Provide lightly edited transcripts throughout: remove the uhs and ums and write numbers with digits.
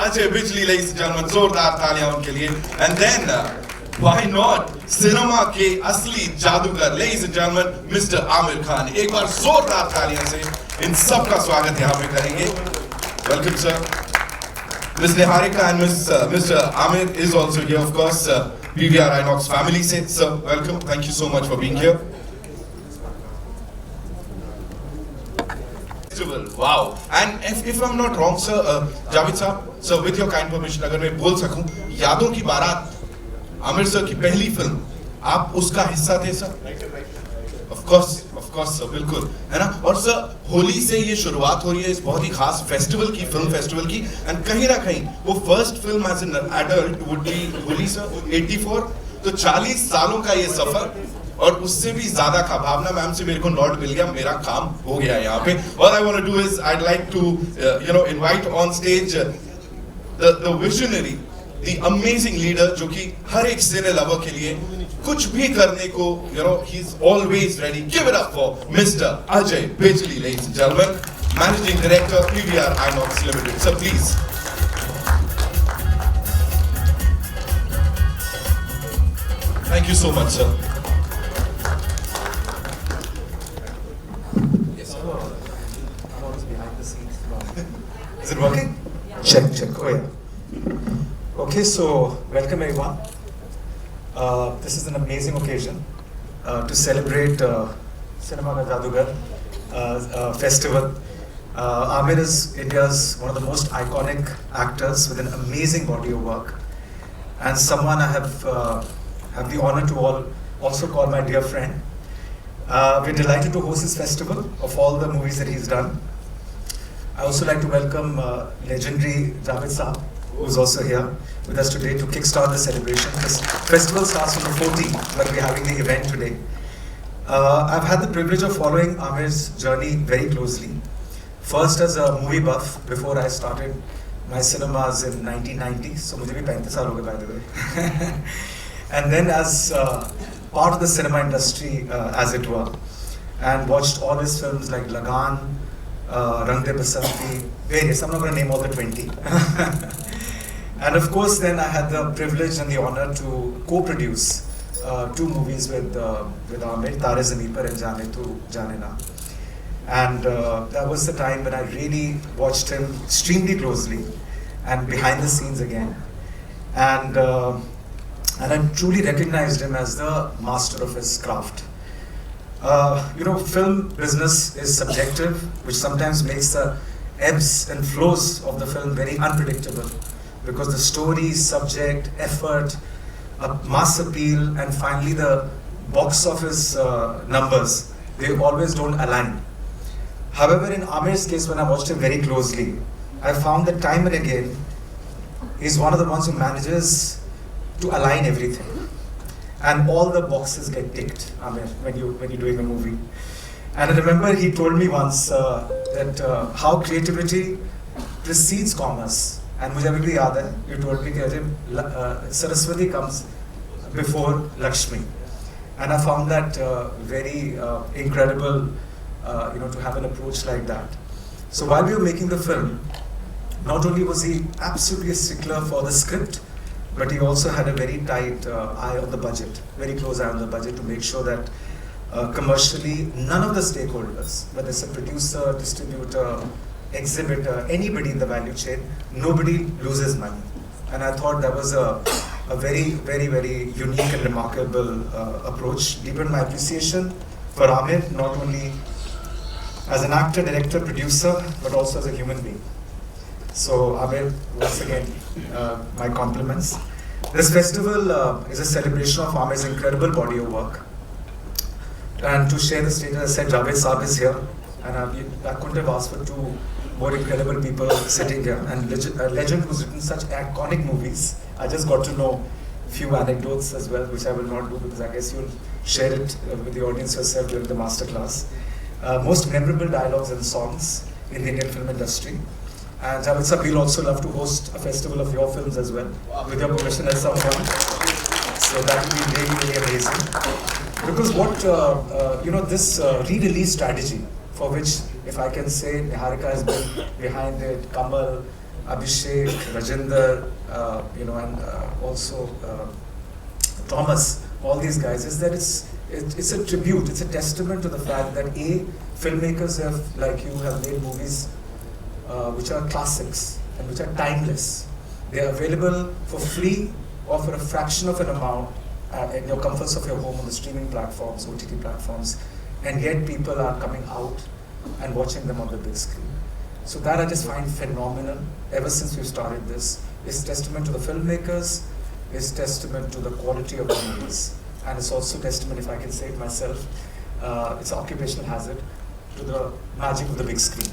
Ajay Bijli, ladies and gentlemen, जोरदार तालियां उनके लिए. And then, why not? Cinema के असली जादूगर, ladies and gentlemen, Mr. Aamir Khan. एक बार जोरदार तालियां से इन सबका स्वागत यहाँ पे करेंगे. Welcome, sir. Miss Niharika and Mr. Aamir is also here, of course. PVR Inox family say, sir, welcome. Thank you so much for being here. Wow. And if I'm not wrong, sir, Javed sir, with your kind permission, अगर मैं बोल सकूं, यादों की बारात, Aamir sir की पहली film, आप उसका हिस्सा थे सर? Of course sir, बिल्कुल, है ना? और सर, होली से ये शुरुआत हो रही है इस बहुत ही खास फेस्टिवल की, फिल्म फेस्टिवल की, and कहीं ना कहीं वो first film as an adult would be Holi sir, 84, तो 40 सालों का ये सफर और उससे भी ज्यादा का. भावना मैम से मेरे को नॉट मिल गया, मेरा काम हो गया यहाँ पे. All I want to do is I'd like to invite on stage the visionary, the amazing leader जो कि हर एक सिने लवर के लिए कुछ भी करने को he's always ready. Give it up for Mr. Ajay Bijli, ladies and gentlemen, Managing Director PVR Inox Limited. Sir, please. Thank you so much, sir. Is it working? Check. Oh yeah. Okay, so welcome everyone. This is an amazing occasion to celebrate Cinema Ka Jadugar festival. Aamir is India's one of the most iconic actors with an amazing body of work, and someone I have the honor to also call my dear friend. We're delighted to host this festival of all the movies that he's done. I also like to welcome legendary Javed Saab, who's also here with us today to kickstart the celebration. This festival starts on the 14th, but we're having the event today. I've had the privilege of following Aamir's journey very closely. First as a movie buff, before I started my cinemas in 1990, so mujhe bhi 35 saal ho gaye, by the way. And then as part of the cinema industry, as it were, and watched all his films like Lagaan, Rang De Basanti, various, I'm not going to name all the 20. And of course then I had the privilege and the honor to co-produce 2 movies with Aamir, Tare Zameen Par and Jaane Tu Jaane Na. And that was the time when I really watched him extremely closely and behind the scenes again. And I truly recognized him as the master of his craft. Film business is subjective, which sometimes makes the ebbs and flows of the film very unpredictable, because the story, subject, effort, mass appeal, and finally the box office numbers, they always don't align. However, in Aamir's case, when I watched him very closely, I found that time and again, he's one of the ones who manages to align everything. And all the boxes get ticked, Aamir, when you're doing a movie. And I remember he told me once that how creativity precedes commerce. And मुझे अभी भी याद है, you told me that Saraswati comes before Lakshmi. And I found that very incredible, to have an approach like that. So while we were making the film, not only was he absolutely a stickler for the script, but he also had a very tight eye on the budget, very close eye on the budget, to make sure that commercially none of the stakeholders, whether it's a producer, distributor, exhibitor, anybody in the value chain, nobody loses money. And I thought that was a very, very, very unique and remarkable approach. Deepened my appreciation for Aamir, not only as an actor, director, producer, but also as a human being. So Aamir, once again, my compliments. This festival is a celebration of Aamir's incredible body of work. And to share the stage, as I said, Javed Saab is here, and I couldn't have asked for 2 more incredible people sitting here. And a legend who's written such iconic movies. I just got to know a few anecdotes as well, which I will not do because I guess you'll share it with the audience yourself during the masterclass. Most memorable dialogues and songs in the Indian film industry. And Javed Saab, we'll also love to host a festival of your films as well, with your permission at some point. So that will be really, really amazing. Because what, this re-release strategy, for which, if I can say, Niharika has been behind it, Kamal, Abhishek, Rajinder, and also Thomas, all these guys, is that it's a tribute, it's a testament to the fact that filmmakers like you have made movies which are classics and which are timeless. They are available for free or for a fraction of an amount in your comforts of your home on the streaming platforms, OTT platforms, and yet people are coming out and watching them on the big screen. So that I just find phenomenal. Ever since we've started this, it's testament to the filmmakers, it's testament to the quality of the movies, and it's also testament, if I can say it myself, it's an occupational hazard, to the magic of the big screen.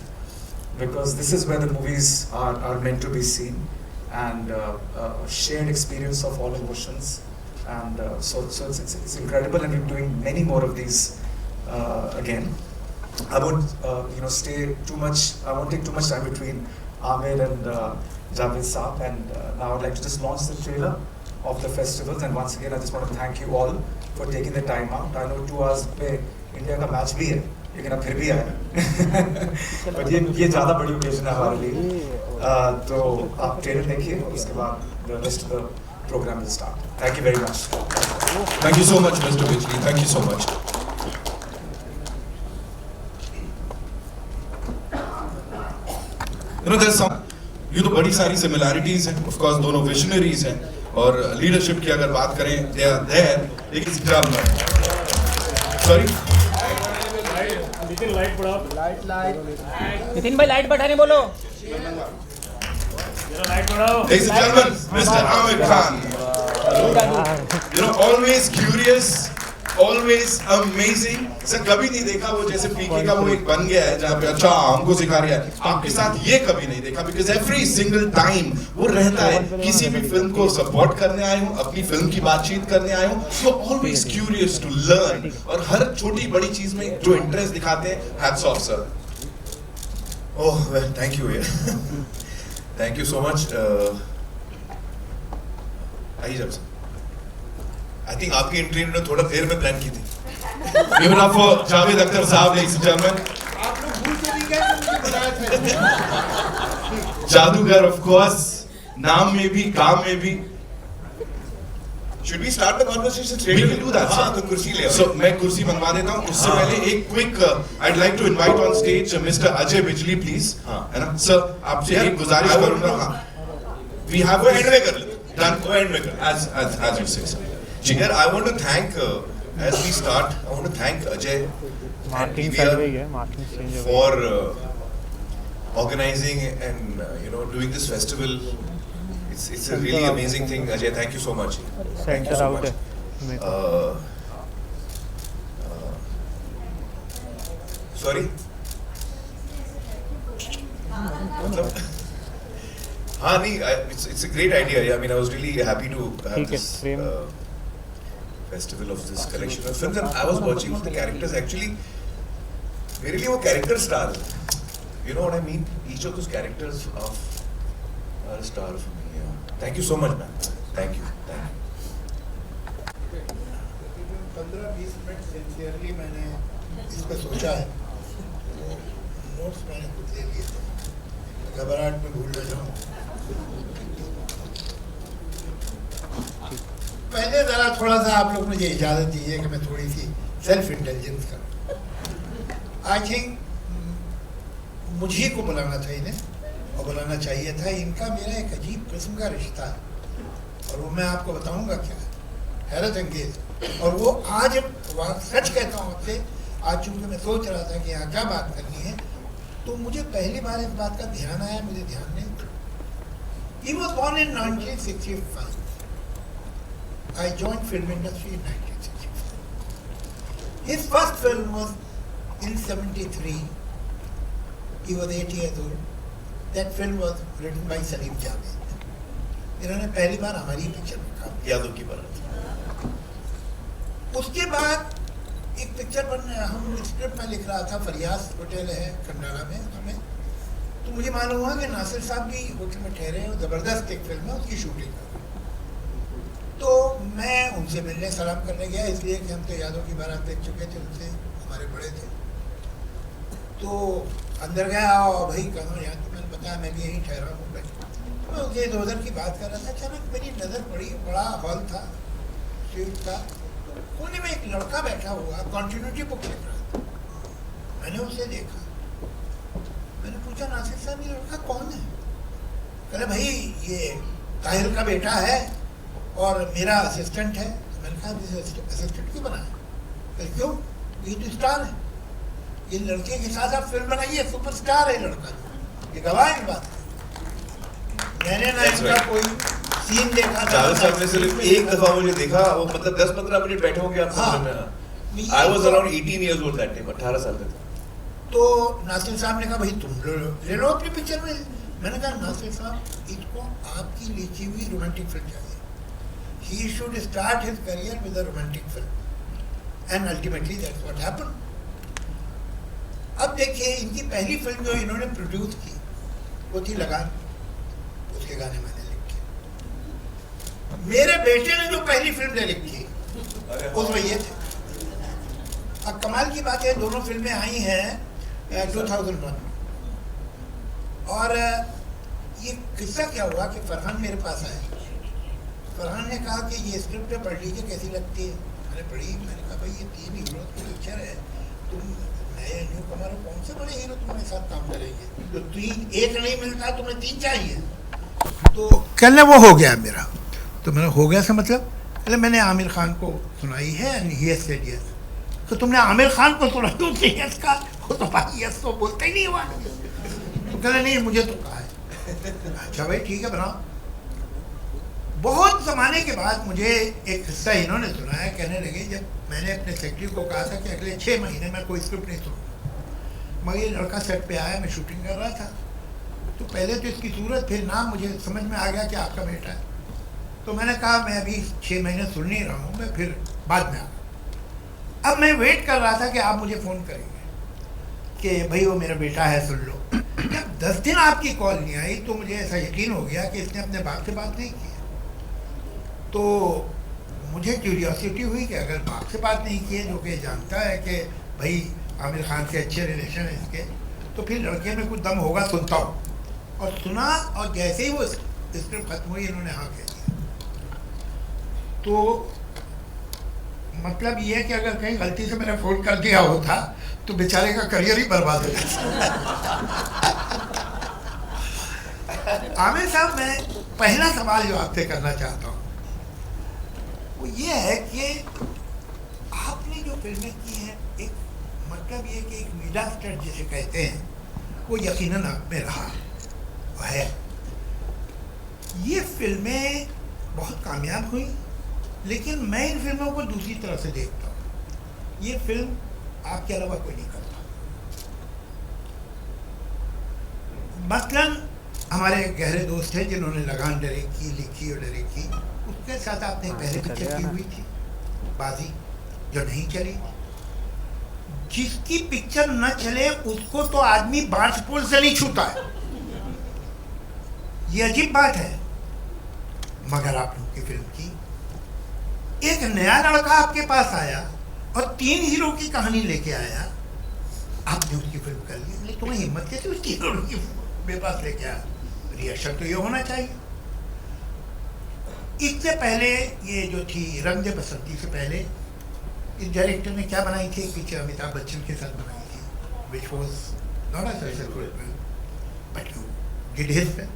Because this is where the movies are meant to be seen, and a shared experience of all emotions. And so it's incredible, and we're doing many more of these again. I won't stay too much, I won't take too much time between Amir and Javed Saab, and now I'd like to just launch the trailer of the festivals. And once again, I just want to thank you all for taking the time out. I know 2 hours पे India का match भी है, लेकिन अब फिर भी आए। But ये ज़्यादा बड़ी occasion है हमारे लिए। तो आप ट्रेलर देखिए, और उसके बाद the rest of the program will start. Thank you very much. Thank you so much, Mr. Bijli. Thank you so much. There's some, तो बड़ी सारी similarities हैं. Of course, दोनों visionaries हैं. और leadership की अगर बात करें, they are there. लेकिन sorry. नितिन लाइट बढ़ाओ. नितिन भाई लाइट बढ़ाने बोलो. लाइट बढ़ाओ. Ladies and gentlemen, Mr. Amir Khan. Always curious, always amazing. Sir कभी नहीं देखा वो जैसे पीके का वो एक बन गया है जहाँ पे अच्छा हमको सिखा रहा है. आपके साथ ये कभी नहीं देखा, because every single time वो रहता है. किसी भी फिल्म को सपोर्ट करने आए हूँ, अपनी फिल्म की बातचीत करने आए हूँ, so always curious to learn. और हर छोटी बड़ी चीज में जो इंटरेस्ट दिखाते हैं, hats off sir. Oh well, thank you. Thank you so much. आइए जब I think आपकी एंट्री इन्होंने थोड़ा देर में प्लान की थी. Give it up for Javed Akhtar साहब, ladies and gentlemen. आप लोग भूल तो नहीं गए मुझे बुलाया था. जादूगर of course, नाम में भी काम में भी. Should we start the conversation straight? We will do that. हाँ, तो कुर्सी ले आओ. So मैं कुर्सी मंगवा देता हूँ. उससे पहले एक quick, I'd like to invite on stage Mr. Ajay Bijli, please. हाँ. है ना? Sir, आपसे एक गुजारिश करूँगा. हाँ. We have Go ahead में कर ले. Done. Go ahead में कर. As you say, sir. Jigar, I want to thank, as we start, I want to thank Ajay and PVR for organizing and doing this festival. It's a really amazing thing, Ajay. Thank you so much. Thank you so much. Sorry. हाँ नहीं, it's a great idea. I mean, I was really happy to have this festival of this collection of films, and I was watching the characters. Actually, मेरे लिए वो character star है. You know what I mean? Each of those characters are a star for me. Yeah. Thank you so much, man. Thank you. 15-20 minute sincerely मैंने इस पर सोचा है. Notes मैंने खुद ले लिए थे, घबराहट में भूल न जाऊँ. पहले ज़रा थोड़ा सा आप लोग मुझे इजाज़त दीजिए कि मैं थोड़ी सी सेल्फ इंटेलिजेंस करूँ. आई थिंक मुझे को बुलाना था इन्हें, और बुलाना चाहिए था. इनका मेरा एक अजीब किस्म का रिश्ता है, और वो मैं आपको बताऊंगा क्या है. हैरत अंगेज. और वो आज सच कहता हूँ आपसे, आज चूँकि मैं सोच रहा था कि यहाँ क्या बात करनी है, तो मुझे पहली बार इस बात का ध्यान आया. मुझे ध्यान नहीं. He was born in 1965. I joined film industry in 1965. His first film was in 73. He was 8 years old. That film was written by Salim Javed. इन्होंने पहली बार हमारी पिक्चर में काम किया, यादों की बारात. उसके बाद एक पिक्चर पर हम स्क्रिप्ट में लिख रहा था. फरियाज होटल है खंडाला में हमें, तो मुझे मालूम हुआ कि नासिर साहब भी होटल में ठहरे हैं. ज़बरदस्त एक फिल्म है, उसकी शूटिंग कर. तो मैं उनसे मिलने सलाम करने गया, इसलिए कि हम तो यादों की बारात देख चुके थे, उनसे हमारे बड़े थे. तो अंदर गया, और भाई कहाँ यहाँ, तो मैंने बताया मैं भी यहीं ठहरा हूँ. मैं उसे इधर उधर की बात कर रहा था, अचानक मेरी नज़र पड़ी, बड़ा हॉल था, स्वीट था, कोने में एक लड़का बैठा हुआ कॉन्टिन्यूटी बुक लिख रहा था। मैंने उसे देखा, मैंने पूछा नासिर साहब ये लड़का कौन है? कहले भाई ये ताहिर का बेटा है और मेरा असिस्टेंट है। तो मैंने कहा असिस्टेंट क्यों बना है? कहले क्यों, ये तो स्टार है, ये लड़के के साथ आप फिल्म बनाइए, सुपरस्टार है लड़का, ये गवाह है इस बात। मैंने ना इसका कोई सीन देखा। जावेद साहब ने सिर्फ एक दफा मुझे देखा, वो मतलब 10-15 मिनट बैठे होंगे आप फिल्म में। I was around 18 years old that time, 18 साल का था। तो नासिर साहब ने कहा भाई तुम ले लो अपनी पिक्चर में। मैंने कहा नासिर साहब इसको आपकी लिखी हुई रोमांटिक फिल्म चाहिए, he should start his career with a romantic film and ultimately that's what happened. अब देखिए इनकी पहली फिल्म जो इन्होंने प्रोड्यूस की वो थी लगान, उसके गाने मैंने लिखे। मेरे बेटे ने जो पहली फिल्म लिखी थी उसमें ये थे। अब कमाल की बात है, दोनों फिल्में आई हैं 2001 और ये किस्सा क्या हुआ कि फरहान मेरे पास आया, फरहान ने कहा कि ये स्क्रिप्ट पढ़ लीजिए कैसी लगती है। मैंने पढ़ी, मैंने कहा भाई ये 3 हीरो की पिक्चर है, तुम नए न्यू कमर कौन से बड़े हीरो तुम्हारे साथ काम करेंगे, तो 3 एक नहीं मिलता तुम्हें 3 चाहिए। तो कहने वो हो गया मेरा, तो मैंने हो गया से मतलब कहले मैंने आमिर खान को सुनाई है and he has said yes. तो तुमने आमिर खान को सुना तो यस का, वो तो भाई यस तो बोलता ही नहीं हुआ। तो कहले नहीं मुझे तो कहा है। अच्छा भाई ठीक है बनाओ। बहुत ज़माने के बाद मुझे एक हिस्सा इन्होंने सुनाया, कहने लगे जब मैंने अपने सेक्रेटरी को कहा था कि अगले 6 महीने में कोई स्क्रिप्ट नहीं सुनूंगा, मगर ये लड़का सेट पे आया, मैं शूटिंग कर रहा था, तो पहले तो इसकी सूरत, फिर नाम मुझे समझ में आ गया कि आपका बेटा है। तो मैंने कहा मैं अभी 6 महीने सुन नहीं रहा हूँ, मैं फिर बाद में आऊँगा। अब मैं वेट कर रहा था कि आप मुझे फ़ोन करेंगे कि भाई वो मेरा बेटा है, सुन लो। जब 10 दिन आपकी कॉल नहीं आई तो मुझे ऐसा यकीन हो गया कि इसने अपने बाप से बात नहीं की। तो मुझे क्यूरियोसिटी हुई कि अगर बाप से बात नहीं की है, जो कि जानता है कि भाई आमिर खान से अच्छे रिलेशन है इसके, तो फिर लड़के में कुछ दम होगा, सुनता हूँ। और सुना, और जैसे ही वो स्क्रिप्ट खत्म हुई इन्होंने हाँ कह दिया। तो मतलब ये है कि अगर कहीं गलती से मैंने फ़ोन कर दिया होता तो बेचारे का करियर ही बर्बाद हो जाता। आमिर साहब, मैं पहला सवाल जो आपसे करना चाहता हूँ वो ये है कि आपने जो फिल्में की हैं, एक मतलब ये कि एक मीडिया स्टार जिसे कहते हैं वो यकीनन आप में रहा है। ये फिल्में बहुत कामयाब हुई, लेकिन मैं इन फिल्मों को दूसरी तरह से देखता हूँ। ये फिल्म आपके अलावा कोई नहीं करता। मसलन हमारे गहरे दोस्त हैं जिन्होंने लगान डायरेक्ट की, लिखी और डायरेक्ट की, उसके साथ आपने पहले पिक्चर की हुई थी बाजी, जो नहीं चली। जिसकी पिक्चर न चले उसको तो आदमी बांस पुल से नहीं छूता है, ये अजीब बात है। मगर आप लोग की फिल्म की, एक नया लड़का आपके पास आया और 3 हीरो की कहानी लेके आया, आपने उसकी फिल्म कर ली। लेकिन तुम्हें हिम्मत कैसे उसकी हीरो की मेरे पास लेके आया? रिएक्शन तो ये होना चाहिए। इससे पहले ये जो थी रंग दे बसंती से पहले इस डायरेक्टर ने क्या बनाई थी, एक पिक्चर अमिताभ बच्चन के साथ बनाई थी, which was not a successful but you did his film.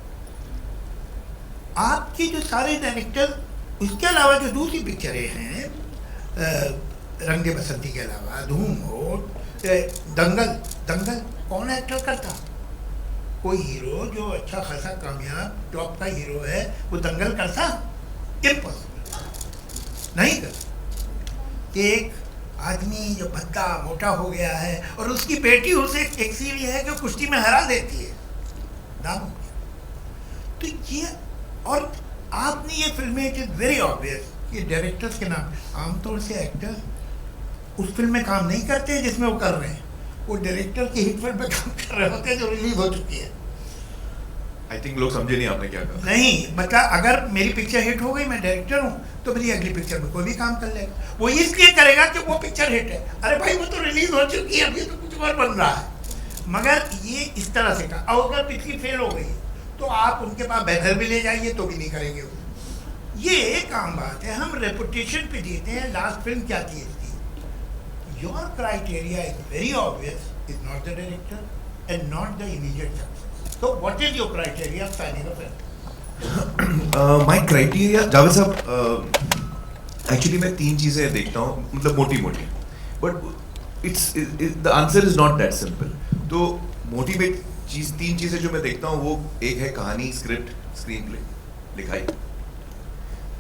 आपके जो सारे डायरेक्टर, उसके अलावा जो दूसरी पिक्चरें हैं रंग दे बसंती के अलावा, धूम हो, दंगल कौन एक्टर करता? कोई हीरो जो अच्छा खासा कामयाब टॉप का हीरो है वो दंगल करता? इम्पॉसिबल, नहीं कर। एक आदमी जो भद्दा मोटा हो गया है और उसकी बेटी उसे एक सीन ये है कि कुश्ती में हरा देती है, नाम हो गया। तो ये, और आपने ये फिल्में, इट इज़ वेरी ऑब्वियस कि डायरेक्टर्स के नाम, आमतौर से एक्टर उस फिल्म में काम नहीं करते जिसमें वो कर रहे हैं, वो डायरेक्टर की हिट फिल्म में काम कर रहे होते हैं जो रिलीज हो चुकी है। आई थिंक लोग समझे नहीं आपने क्या कहा। नहीं मतलब अगर मेरी पिक्चर हिट हो गई, मैं डायरेक्टर हूँ, तो मेरी अगली पिक्चर में कोई भी काम कर लेगा। वो इसलिए करेगा कि वो पिक्चर हिट है। अरे भाई वो तो रिलीज हो चुकी है, अभी तो कुछ और बन रहा है। मगर ये इस तरह से का, और अगर पिछली फेल हो गई तो आप उनके पास बैनर भी ले जाइए तो भी नहीं करेंगे वो। ये एक आम बात है, हम रेपुटेशन पे देते हैं। लास्ट फिल्म क्या थी इसकी? Your criteria is very obvious, is not the director and not the immediate success. तो what is your criteria of signing a film? My criteria Javed साहब, एक्चुअली मैं तीन चीजें देखता हूँ, मतलब मोटी मोटी, but it's the answer is not that simple. तो मोटिवेट तीन चीजें जो मैं देखता हूँ वो एक है कहानी, स्क्रिप्ट, स्क्रीन प्ले, लिखाई,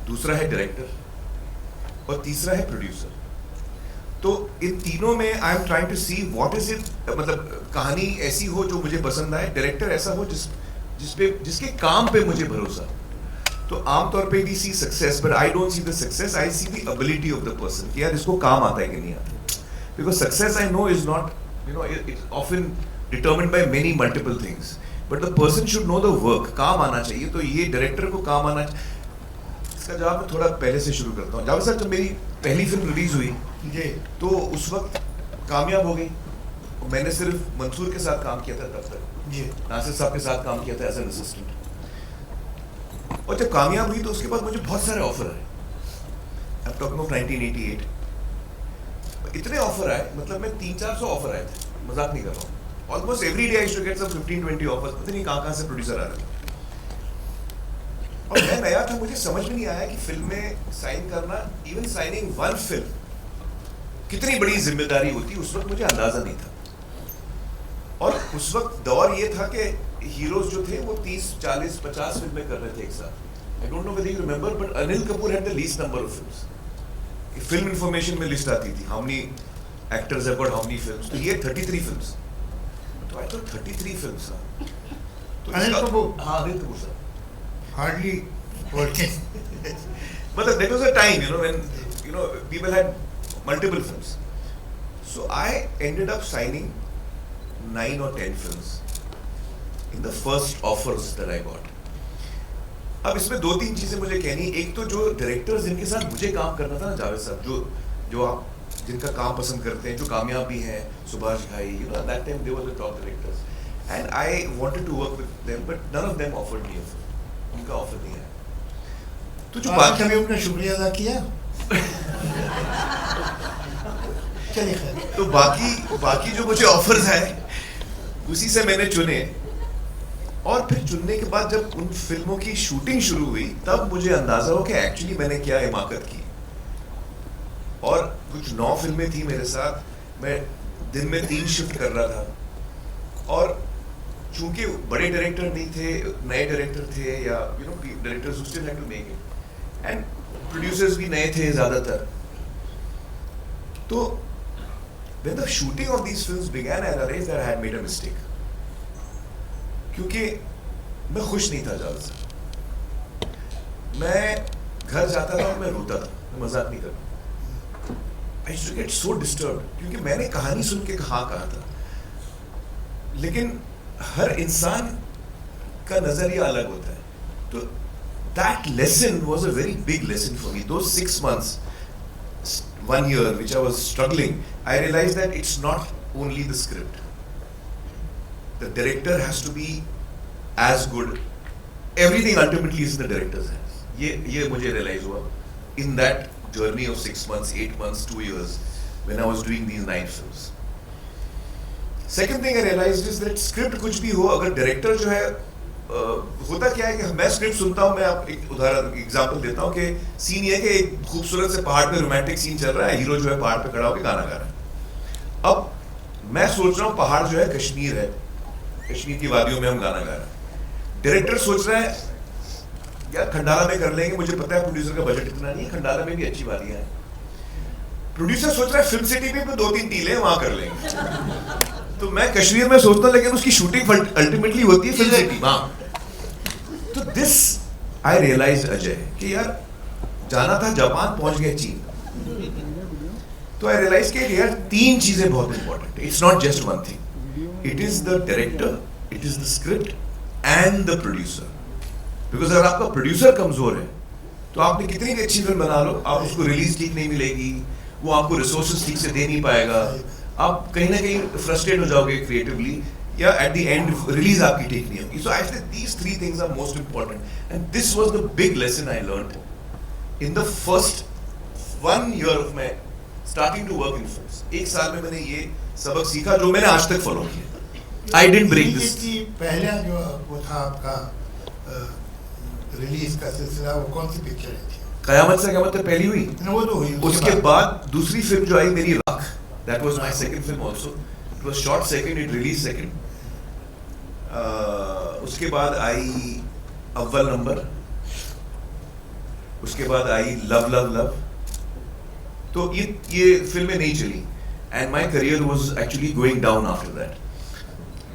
दूसरा है डायरेक्टर और तीसरा है प्रोड्यूसर। तो इन तीनों में I am trying to see what is it, मतलब कहानी ऐसी हो जो मुझे पसंद आए, डायरेक्टर ऐसा हो जिसके काम पे मुझे भरोसा। तो आमतौर पे we see success, but I don't see the success, I see the ability of the person कि यार इसको काम आता है कि नहीं आता। Because success I know is not, you know, it's often determined by many multiple things, but the person should know the work, काम आना चाहिए। तो ये डायरेक्टर को काम आना चाहिए। इसका जवाब मैं थोड़ा पहले से शुरू करता हूँ। जावेद साहब, जब मेरी पहली फिल्म रिलीज हुई जी, तो उस वक्त कामयाब हो गई। मैंने सिर्फ मंसूर के साथ काम किया था तब तक, जी, नासिर साहब के साथ काम किया था एज एन असिस्टेंट। और जब कामयाब हुई तो उसके बाद मुझे बहुत सारे ऑफर आए। I am talking of 1988। इतने ऑफर आए, मतलब मैं 300-400 ऑफर आए थे, मजाक नहीं कर रहा हूँ। Almost every day I used to get some 15-20 offers. पता नहीं कहाँ से प्रोड्यूसर आ रहे थे। और मैं नया था, मुझे समझ में नहीं आया कि फिल्म में साइन करना, इवन साइनिंग वन फिल्म, कितनी बड़ी जिम्मेदारी होती है। उस वक्त मुझे अंदाजा नहीं था। और उस वक्त दौर ये था कि हीरोज जो थे वो 30, 40, 50 फिल्में कर रहे थे एक साथ। आई don't know whether you remember, but Anil Kapoor had the least number of films. Film information में लिस्ट आती थी, how many actors have got how many films. तो ये 33 फिल्म्स। तो आई थॉट 33 फिल्म्स। तो अनिल कपूर? हाँ, Anil Kapoor sir. Hardly working. But there was a time, you know, when people had multiple films. So I ended up signing 9 or 10 films in the first offers that I got. अब इसमें 2-3 चीजें मुझे कहनी। एक तो जो डायरेक्टर्स जिनके साथ मुझे काम करना था ना जावेद साहब, जो आप जिनका काम पसंद करते हैं, जो कामयाब भी हैं, सुभाष भाई, you know, that time they were the top directors, and I wanted to work with them, but none of them offered me a film. उनका ऑफर नहीं आया। तो जो आपने बाकी कभी अपना शुक्रिया अदा किया? चलिए खैर। तो बाकी जो मुझे ऑफर्स आए उसी से मैंने चुने। और फिर चुनने के बाद जब उन फिल्मों की शूटिंग शुरू हुई तब मुझे अंदाजा हो कि एक्चुअली मैंने क्या हिमाकत की। और कुछ 9 फिल्में थी मेरे साथ, मैं दिन में 3 शिफ्ट कर रहा था। और चूंकि बड़े डायरेक्टर नहीं थे, नए डायरेक्टर थे, या directors who still had to make it, and producers भी नए थे ज्यादातर। तो when the shooting of these films began, I realized that I had made a mistake. क्योंकि मैं खुश नहीं था जावेद साहब। मैं घर जाता था और मैं रोता था, मैं मजाक नहीं कर रहा। I used to get so disturbed क्योंकि मैंने कहानी सुन के कहा था, लेकिन हर इंसान का नजरिया अलग होता है। तो that lesson was a very big lesson for me. Those 6 months, 1 year which I was struggling, I realized that it's not only the script. The director has to be as good. Everything ultimately is in the director's hands. ये मुझे realize हुआ in that journey of 6 months, 8 months, 2 years when I was doing these 9 films. Second thing I realized is that script कुछ भी हो, अगर director जो है होता क्या है कि मैं स्क्रिप्ट सुनता हूँ, मैं आप एक उदाहरण एग्जांपल देता हूँ कि सीन ये है कि एक खूबसूरत से पहाड़ पे रोमांटिक सीन चल रहा है, हीरो जो है पहाड़ पे खड़ा होकर गाना गा रहा है। अब मैं सोच रहा हूँ पहाड़ जो है कश्मीर है, कश्मीर की वादियों में हम गाना गा रहे हैं। डायरेक्टर सोच रहा है यार खंडाला में कर लेंगे, मुझे पता है प्रोड्यूसर का बजट इतना नहीं है, खंडाला में भी अच्छी वादियां हैं। प्रोड्यूसर सोच रहा है फिल्म सिटी में 2-3 टीले वहां कर लेंगे। तो मैं कश्मीर में सोचता हूँ, लेकिन उसकी शूटिंग अल्टीमेटली होती है फिल्म सिटी। हाँ, तो दिस आई रियलाइज अजय कि यार जाना था जापान, पहुंच गए चीन। तो आई रियलाइज कि यार 3 चीजें बहुत इंपॉर्टेंट है। It's not just one thing, it is the director, it is the script and the producer. Because अगर आपका प्रोड्यूसर कमजोर है तो आपने कितनी भी अच्छी फिल्म बना लो, आप उसको रिलीज ठीक नहीं मिलेगी, वो आपको रिसोर्सेज ठीक से दे नहीं पाएगा, आप कहीं ना कहीं फ्रस्ट्रेट हो जाओगे क्रिएटिवली, या एट द एंड रिलीज आपकी ठीक नहीं होगी. So I say these 3 things are most important and this was the big lesson I learned in the first 1 year of my starting to work in films. 1 साल में मैंने ये सबक सीखा जो मैंने आज तक फॉलो किया. I didn't break this. पहला जो वो था आपका रिलीज का सिलसिला, वो कौन सी पिक्चर थी? कयामत से क़यामत तक पहली हुई. वो तो हुई. उसके बाद दूसरी फिल्म जो आई मेरी राख, that was my second film also. It was shot second, it release second. उसके बाद आई अव्वल नंबर. उसके बाद आई लव लव लव. तो ये फिल्में नहीं चली and my career was actually going down after that.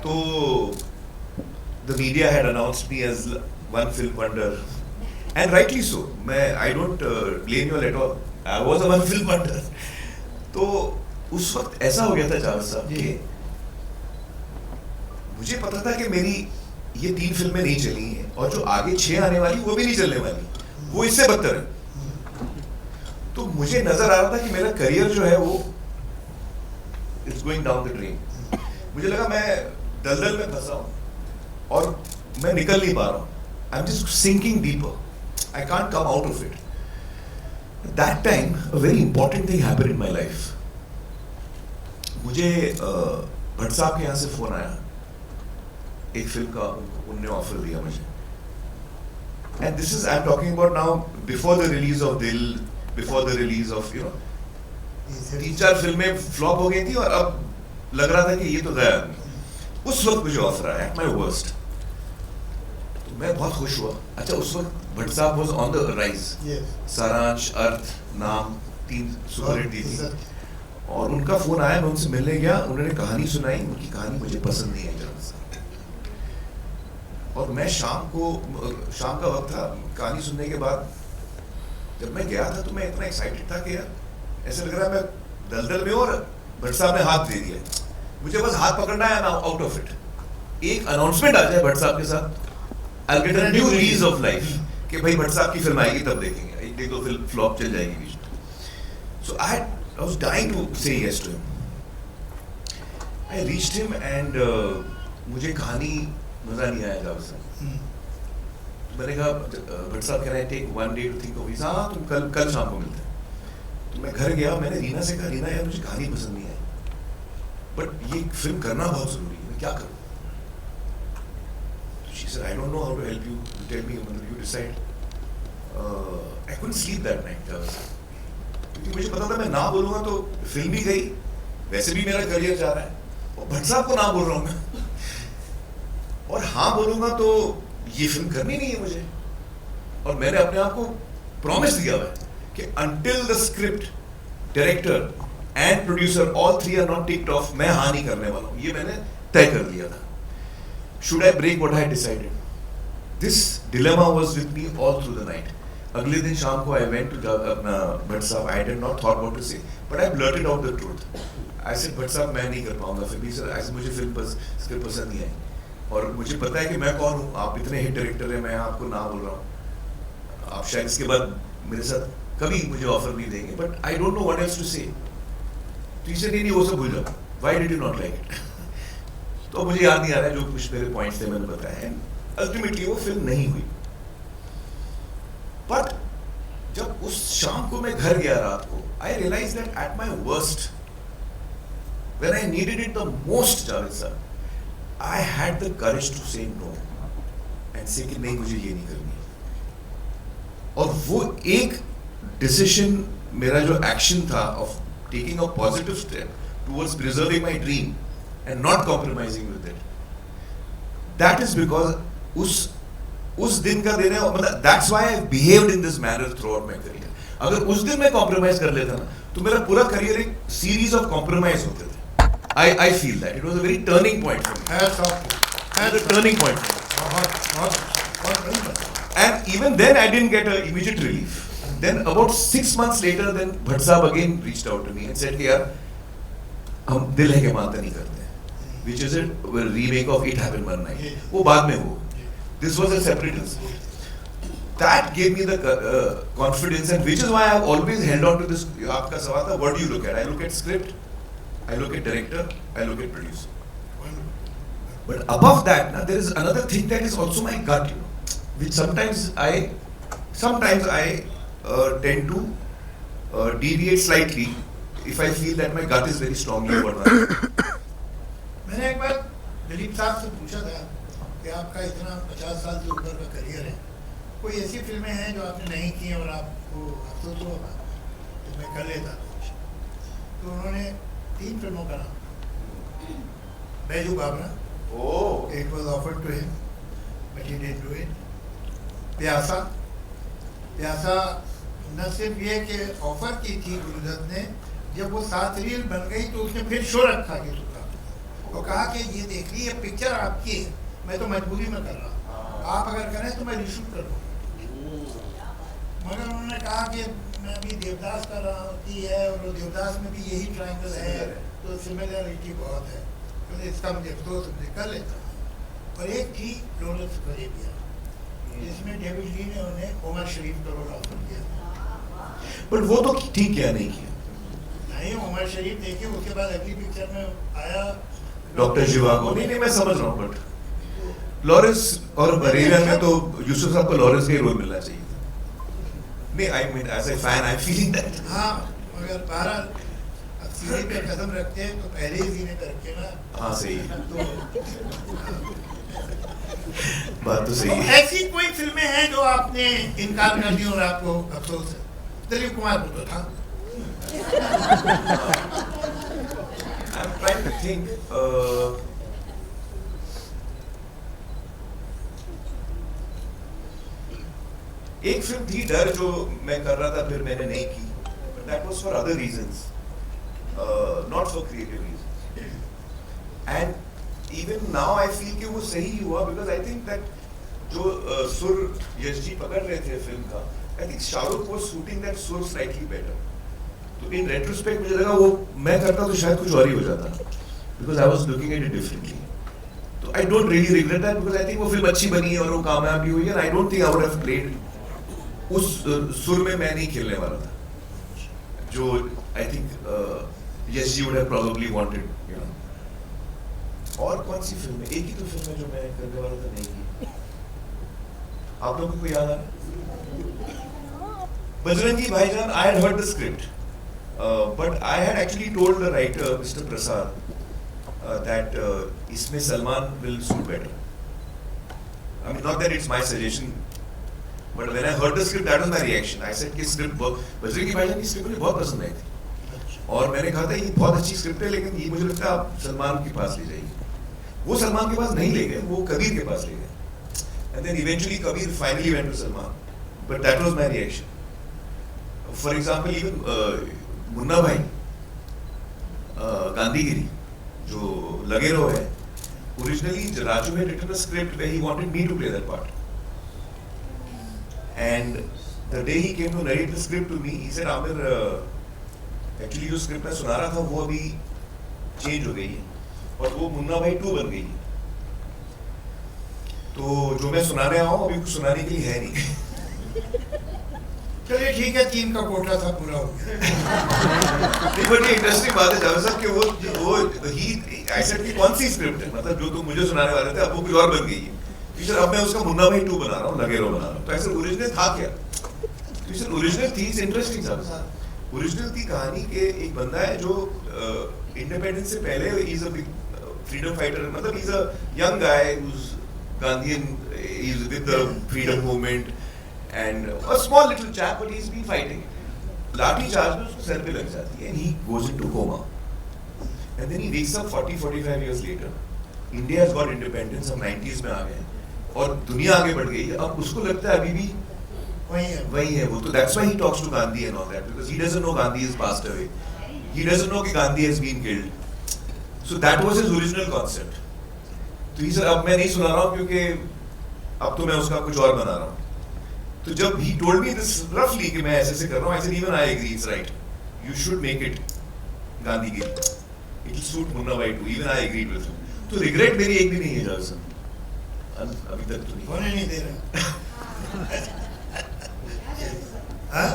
तो the media had announced me as one film wonder and rightly so. मैं I don't blame you at all. I was a one film wonder. तो उस वक्त ऐसा हो गया था जावेद साहब कि मुझे पता था कि मेरी ये 3 फिल्में नहीं चली हैं और जो आगे 6 आने वाली वो भी नहीं चलने वाली, वो इससे बदतर है. तो मुझे नजर आ रहा था कि मेरा करियर जो है वो it's going down the drain. मुझे लगा मैं दलदल में फंसा हूं और मैं निकल नहीं पा रहा हूं. I am just sinking deeper. I can't come out of it. That time a very important thing happened in my life. मुझे भट्ट साहब के यहाँ से फोन आया. एक फिल्म का उन्होंने ऑफर दिया मुझे. And this is I am talking about now before the release of दिल, बिफोर द रिलीज ऑफ 3-4 फिल्में फ्लॉप हो गई थी और अब लग रहा था कि ये तो गया आदमी. उस वक्त मुझे ऑफर आया एट माय वर्स्ट. तो मैं बहुत खुश हुआ. अच्छा, उस वक्त भट्ट साहब वाज ऑन द राइज. सारांश, अर्थ, नाम 3 सुपरहिट दी थी. और उनका फोन आया, मैं उनसे मिलने गया. उन्होंने कहानी सुनाई. उनकी कहानी मुझे पसंद नहीं आई जरा सा. और मैं शाम का वक्त था. कहानी सुनने के बाद जब मैं गया था तो मैं इतना एक्साइटेड था कि यार ऐसे लग रहा है मैं दलदल में और भट्ट साहब ने हाथ दे दिया. मुझे बस हाथ पकड़ना है ना, आउट ऑफ इट. एक अनाउंसमेंट आ जाए भट्ट साहब के साथ, I will get a new lease of life कि भाई भट्ट साहब की फिल्म आएगी तब देखेंगे. एक तो फिल्म फ्लॉप चल जाएगी बीच में. सो आई was dying to say yes to him. I reached him and मुझे कहानी मजा नहीं आया जावेद साहब. मैंने कहा भट्ट साहब कह रहे हैं take 1 day to think of it. हाँ, तुम कल शाम को मिलते हैं. तो मैं घर गया. मैंने रीना से कहा, रीना यार मुझे कहानी पसंद नहीं आई बट ये फिल्म करना बहुत जरूरी है, मैं क्या करूँ? तो she said I don't know how to help you. You tell me, you decide. I couldn't sleep that night Javed साहब. क्योंकि मुझे पता था मैं ना बोलूंगा तो फिल्म भी गई, वैसे भी मेरा करियर जा रहा है और भट्ट साहब को ना बोल रहा हूँ मैं. और हाँ बोलूंगा तो ये फिल्म करनी नहीं है मुझे. और मैंने अपने आप को प्रॉमिस दिया हुआ है कि until the script, director and producer all 3 are not ticked off, मैं हाँ नहीं करने वाला हूँ. ये मैंने तय कर लिया था. Should I break what I had decided? This dilemma was with me all through the night. अगले दिन शाम को I went to अपना भट्ट साहब. I did not thought what to say, but I blurted out the truth. I said Bhatt साहब मैं नहीं कर पाऊंगा फिल्म. सर ऐसे मुझे फिल्म स्क्रिप्ट पसंद नहीं आई और मुझे पता है कि मैं कौन हूँ. आप इतने हिट डायरेक्टर हैं, मैं आपको ना बोल रहा हूँ. आप शायद इसके बाद मेरे साथ कभी मुझे ऑफर नहीं देंगे but I don't know what else to say. तो इसे नहीं वो सब भूल जाओ. Why did you not like it? तो मुझे याद नहीं आ रहा है जो कुछ मेरे पॉइंट्स थे मैंने बताया. अल्टीमेटली वो फिल्म नहीं हुई. बट जब उस शाम को मैं घर गया रात को, I realise that at my worst, when I needed it the most Javed sahab, I had the courage to say no and say कि नहीं मुझे ये नहीं करनी. और वो एक डिसीजन, मेरा जो एक्शन था of taking a positive step towards preserving my dream and not compromising with it, that is because उस दिन का दिन है. मतलब that's why I behaved in this manner through out my career. अगर उस दिन मैं कॉम्प्रोमाइज कर लेता ना तो मेरा पूरा करियर एक सीरीज ऑफ कॉम्प्रोमाइज होते थे. I feel that it was a very turning point for me. Turning point. And even then I didn't get an immediate relief. Then about 6 months later, then Bhatt Sahab again reached out to me and said कि यार हम दिल है के मानते नहीं करते, which is a remake of It Happened One Night. वो बाद में हो. This was a separate incident. That gave me the confidence, and which is why I've always held on to this. आपका सवाल था, what do you look at? I look at script, I look at director, I look at producer. But above that, now, there is another thing that is also my gut, you know, which sometimes I tend to deviate slightly if I feel that my gut is very strongly over that. मैंने एक बार दिलीप साहब से पूछा था कि आपका इतना 50 साल से ऊपर का करियर है, कोई ऐसी फिल्में हैं जो आपने नहीं की और आपको अफसोस होगा तो मैं कर लेता था। तो उन्होंने 3 फिल्मों का नाम, Baiju Babra, It was offered to him, but he didn't do it. प्यासा न सिर्फ ये कि ऑफर की थी गुरुदत्त ने, जब वो 7 रील बन गई तो उसने फिर शो रखा कि वो कहा कि ये देखिए ये पिक्चर आपकी है, मैं तो मजबूरी में कर रहा हूँ, आप अगर करें तो मैं रिशूट कर दूँ। मगर उन्होंने कहा कि मैं अभी देवदास कर रहा होती है और देवदास में भी यही ट्रायंगल है, तो सिमिलरिटी बहुत है, तो इसका मुझे अफसोस, मुझे कर लेता हूँ। और एक थी लॉरेंस ऑफ अरेबिया, जिसमें डेविड ली ने उन्हें उमर शरीफ का रोल ऑफर किया। बट वो तो ठीक किया नहीं किया। नहीं, उमर शरीफ देखिए, उसके बाद अगली पिक्चर में आया डॉक्टर शिवागो। नहीं मैं समझ रहा हूँ, बट लॉरेंस और अरेबिया में तो यूसुफ साहब को लॉरेंस का ही रोल मिलना चाहिए था। नहीं, I mean as a fan I feeling that. हाँ, मगर बहरहाल सीने पे कदम रखते हैं तो पहले ही सीने पे रखे ना। हाँ सही है, तो बात तो सही है। ऐसी कोई फिल्में हैं जो आपने इनकार कर दी और आपको अफसोस है? दिलीप कुमार को तो था। I'm trying to think. एक फिल्म थी डर जो मैं कर रहा था, फिर मैंने नहीं की, but that was for other reasons, not for creative reasons. And even now I feel कि वो सही हुआ because I think that जो सुर यश जी पकड़ रहे थे फिल्म का, I think Shahrukh was shooting that सुर slightly better. तो इन रेट्रोस्पेक्ट मुझे लगा वो मैं करता तो शायद कुछ और ही हो जाता, because I was looking at it differently. तो I don't really regret that because I think वो फिल्म अच्छी बनी है और वो कामयाब भी हुई है, and I don't think I would have played उस सुर में मैं नहीं खेलने वाला था, जो I think Yash ji would have probably wanted, you know. और कौन सी फिल्म है? एक ही तो फिल्म है जो मैं करने वाला था नहीं की। आप लोगों को याद आ रहा है? बजरंगी भाईजान, I had heard the script. But I had actually told the writer, Mr. Prasad, that इसमें Salman will suit better. I mean, not that it's my suggestion, but when I heard the script, that was my reaction. I said कि script Bajrangi भाईजान की script मुझे बहुत पसंद आई थी, और मैंने कहा था ये बहुत अच्छी script है, लेकिन ये मुझे लगता है आप सलमान के पास ले जाइए। वो सलमान के पास नहीं ले गए, वो कबीर के पास ले गए, and then eventually Kabir finally went to Salman. But that was my reaction. For example, even Munna भाई गांधीगिरी जो लगे रहो है, originally Raju had written a script where he wanted me to play that part, and the day he came to narrate the script to me, he said, Amir, actually जो script मैं सुना रहा था वो अभी change हो गई है और वो मुन्ना भाई 2 बन गई है, तो जो मैं सुनाने आया हूँ अभी कुछ सुनाने के लिए है नहीं। चलिए ठीक है, 3 का कोटा था, पूरा हो गया। नहीं, बट ये इंटरेस्टिंग बात है जावेद साहब कि वो ही ऐसा कि कौन सी स्क्रिप्ट है, मतलब जो तुम मुझे सुनाने वाले थे अब वो कुछ और बन गई है। तो सर अब मैं उसका मुन्ना भाई 2 बना रहा हूँ, लगे रहो बना रहा हूँ, तो ऐसे ओरिजिनल था क्या? तो सर ओरिजिनल थी, इंटरेस्टिंग जावेद साहब, ओरिजिनल थी कहानी के एक बंदा है जो इंडिपेंडेंस से पहले is a big freedom fighter, मतलब is a young guy whose Gandhian, is with the freedom movement, and a small little chap, but he's been fighting. लाठी चार्ज में उसको सर पे लग जाती है, and he goes into coma, and then he wakes up 40-45 years later. India has got independence, हम 90s में आ गए और दुनिया आगे बढ़ गई है, अब उसको लगता है अभी भी वही है वो, तो that's why he talks to Gandhi and all that, because he doesn't know Gandhi has passed away, he doesn't know कि Gandhi has been killed, so that was his original concept. तो he said अब मैं नहीं सुना रहा हूँ क्योंकि अब तो मैं उसका कुछ और बना रहा हूँ। तो जब he told me this roughly कि मैं ऐसे कर रहा हूँ, I said even I agree, it's right. You should make it Gandhigiri. It will suit Munna भाई too. Even I agreed with him. तो regret मेरी एक भी नहीं है जावेद साहब, अभी तक तो नहीं। होने नहीं दे रहा। हाँ?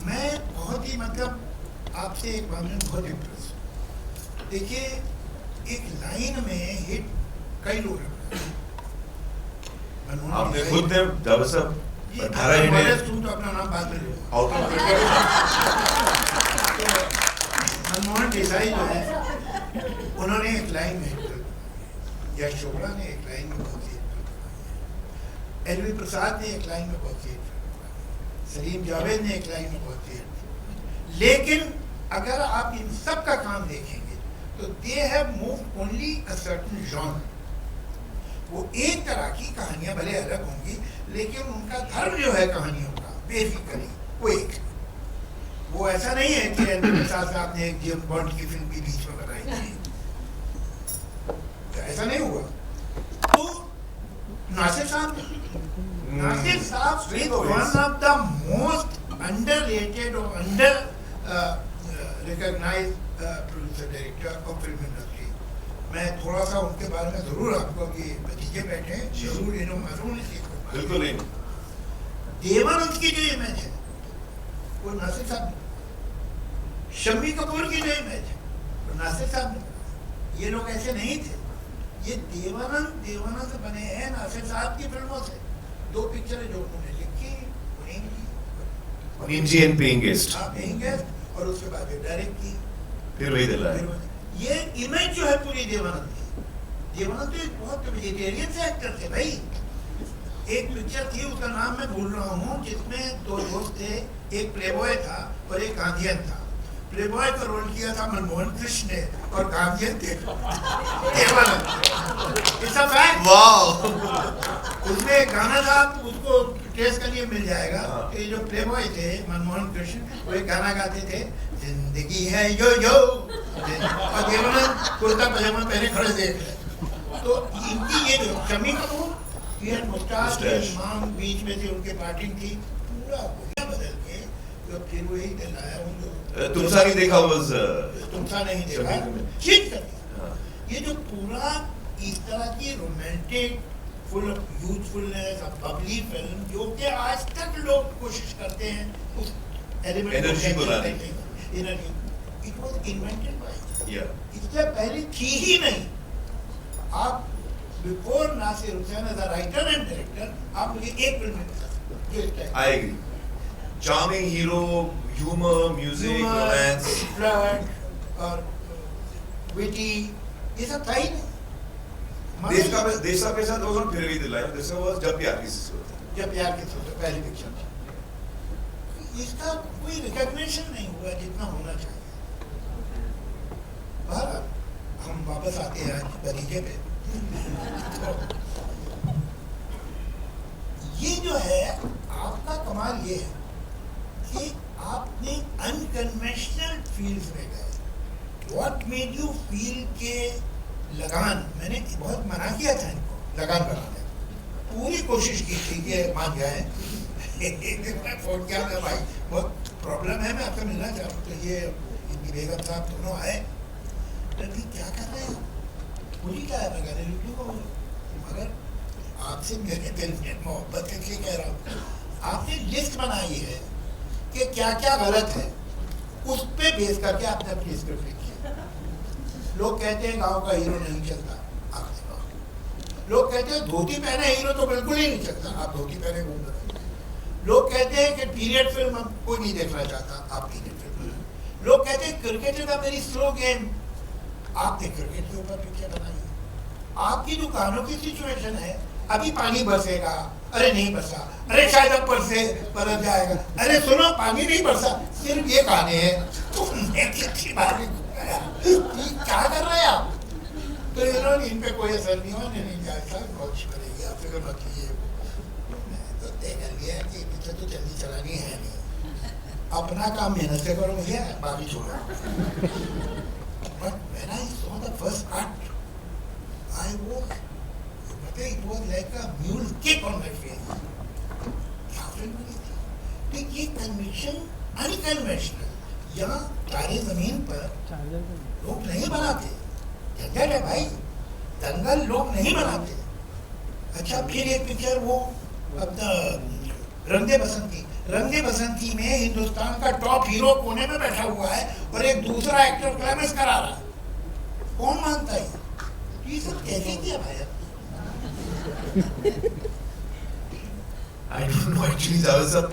मैं बहुत ही आपसे एक मामले में बहुत इम्प्रेस हूँ। देखिए, एक लाइन में हिट कई लोग हैं। आपने खुद ने जावेद साहब 18 तुम हिट तो अपना नाम बाद में लो। आउट ऑफ मनमोहन देसाई जो है, उन्होंने एक लाइन में हिट फिल्म बनाई। यश चोपड़ा ने एक लाइन में बहुत सी हिट फिल्म बनाई। एलवी प्रसाद ने एक लाइन में बहुत सी हिट फिल्म बनाई। सलीम जावेद ने एक लाइन में बहुत सी हिट फिल्म। लेकिन अगर आप इन सब का काम देखेंगे तो they have moved only a certain genre. वो एक तरह की कहानियां भले अलग होंगी, लेकिन उनका धर्म जो है कहानियों का बेसिकली वो एक है। वो ऐसा नहीं है कि एलवी प्रसाद साहब ने एक जेम्स बॉन्ड की फिल्म के बीच में बनाई थी, ऐसा नहीं हुआ। तो Nasir sahab one of the most underrated और under recognised producer director of film industry. मैं थोड़ा सा उनके बारे में जरूर आपको, ये भतीजे बैठे हैं, जरूर इन्हों मालूम नहीं। बिल्कुल नहीं। देवानंद की जो इमेज है वो नासिर साहब ने, शम्मी कपूर की जो इमेज है वो नासिर साहब ने। ये लोग ऐसे नहीं थे। ये देवानंद बने हैं नासिर साहब की फिल्मों से। 2 पिक्चरें जो उन्होंने लिखी, नीम जी एंड पेइंग गेस्ट, और उसके बाद डायरेक्ट की, फिर वही दिला है। ये इमेज जो है पूरी देवानंद की। देवानंद तो एक बहुत वेजिटेरियन से एक्टर थे भाई। एक पिक्चर थी, उसका नाम मैं भूल रहा हूँ, जिसमें 2 दोस्त थे, एक प्लेबॉय था और एक गांधीयन था। प्लेबॉय का रोल किया था मनमोहन कृष्ण ने और गांधीयन थे Dev Anand. It's a fact. Wow. उसमें एक गाना था, उसको ट्रेस करिए मिल जाएगा। ये जो प्लेबॉय थे मनमोहन कृष्ण, वो एक गाना गाते थे, जिंदगी है यो यो, और देवानंद कुर्ता पजामा पहने खड़े देख रहे। तो इनकी ये जो शम्मी कपूर, ये मुस्ताद इमाम बीच में से उनके पार्टिंग थी, पूरा बदल के तो फिर वही दिलाया उन लोग। तुमसा नहीं देखा, तुमसा नहीं देखा, चेंज कर दिया। ये जो पूरा इस तरह की romantic, full of youthfulness, Babli film, जो कि आज तक लोग कोशिश करते हैं उस एलिमेंट एनर्जी को लाने की, energy, it was invented by, या इससे पहले थी ही नहीं। आप before Nasir Hussain as a writer and director, आप मुझे एक फिल्म में बता सकते हैं। I agree. Charming hero, humour, music, romance, flirt और विटी, ये सब था ही नहीं। देश का पैसा तो फिर भी दिलाया। दिस वाज जब प्यार किसी से होता। जब प्यार के सोते पहली पिक्चर थी, इसका कोई रिकॉग्निशन नहीं हुआ जितना होना चाहिए। बहरहाल हम वापस आते हैं आज नतीजे पे। ये जो है आपका कमाल ये है कि आपने अनकन्वेंशनल फील्ड्स में गए। व्हाट मेड यू फील के लगान, मैंने बहुत मना किया था इनको लगान बनाने, पूरी कोशिश की थी कि मान जाए। एक दिन मैं फोन किया था, भाई बहुत प्रॉब्लम है, मैं आपसे मिलना चाह रहा हूँ। तो ये इनकी बेगम साहब दोनों आए। अभी क्या कर रहे हैं, मुझे क्या है, मैं कहने लुटू को, मगर आपसे मेरे दिल में मोहब्बत है, कह रहा हूँ। आपने लिस्ट बनाई है कि क्या क्या गलत है, उस पे बेस करके आपने अपनी स्क्रिप्ट लिखी है। लोग कहते हैं गांव का हीरो नहीं चलता, आप देखो। लोग कहते हैं धोती पहने हीरो तो बिल्कुल ही नहीं चलता, आप धोती पहने घूम रहे। लोग कहते हैं कि पीरियड फिल्म कोई नहीं देखना चाहता, आप पीरियड फिल्म। लोग कहते हैं cricket is a very slow game, आपने क्रिकेट के ऊपर पिक्चर बनाई। आपकी जो कानों की सिचुएशन है, अभी पानी बरसेगा, अरे नहीं बरसा, अरे शायद अब बरस जाएगा, अरे सुनो पानी नहीं बरसा, सिर्फ ये गाने हैं। तो क्या कर रहे हैं आप? तो इन्होंने इन पे कोई असर नहीं हुआ, नहीं जाएगा, बहुत करेगी, आप फिक्र मत कीजिए। मैं तो तय कर लिया कि पिक्चर तो जल्दी चलानी है नहीं, अपना काम मेहनत से करो भैया, बाकी छोड़ो। But when I saw the first cut, it was like a mule kick on my face. क्या फिल्म बनी थी? तो ये कन्वेंशन अनकन्वेंशनल, यहाँ तारे जमीन पर लोग नहीं बनाते, झंझट है भाई, दंगल लोग नहीं बनाते। अच्छा फिर एक पिक्चर वो अपना रंग दे बसंती, रंगे बसंती में हिंदुस्तान का टॉप हीरो कोने में बैठा हुआ है और एक दूसरा एक्टर क्लाइमेक्स करा रहा है, कौन मानता है? ये सब कैसे किया भाई? I don't know actually, Javed साहब,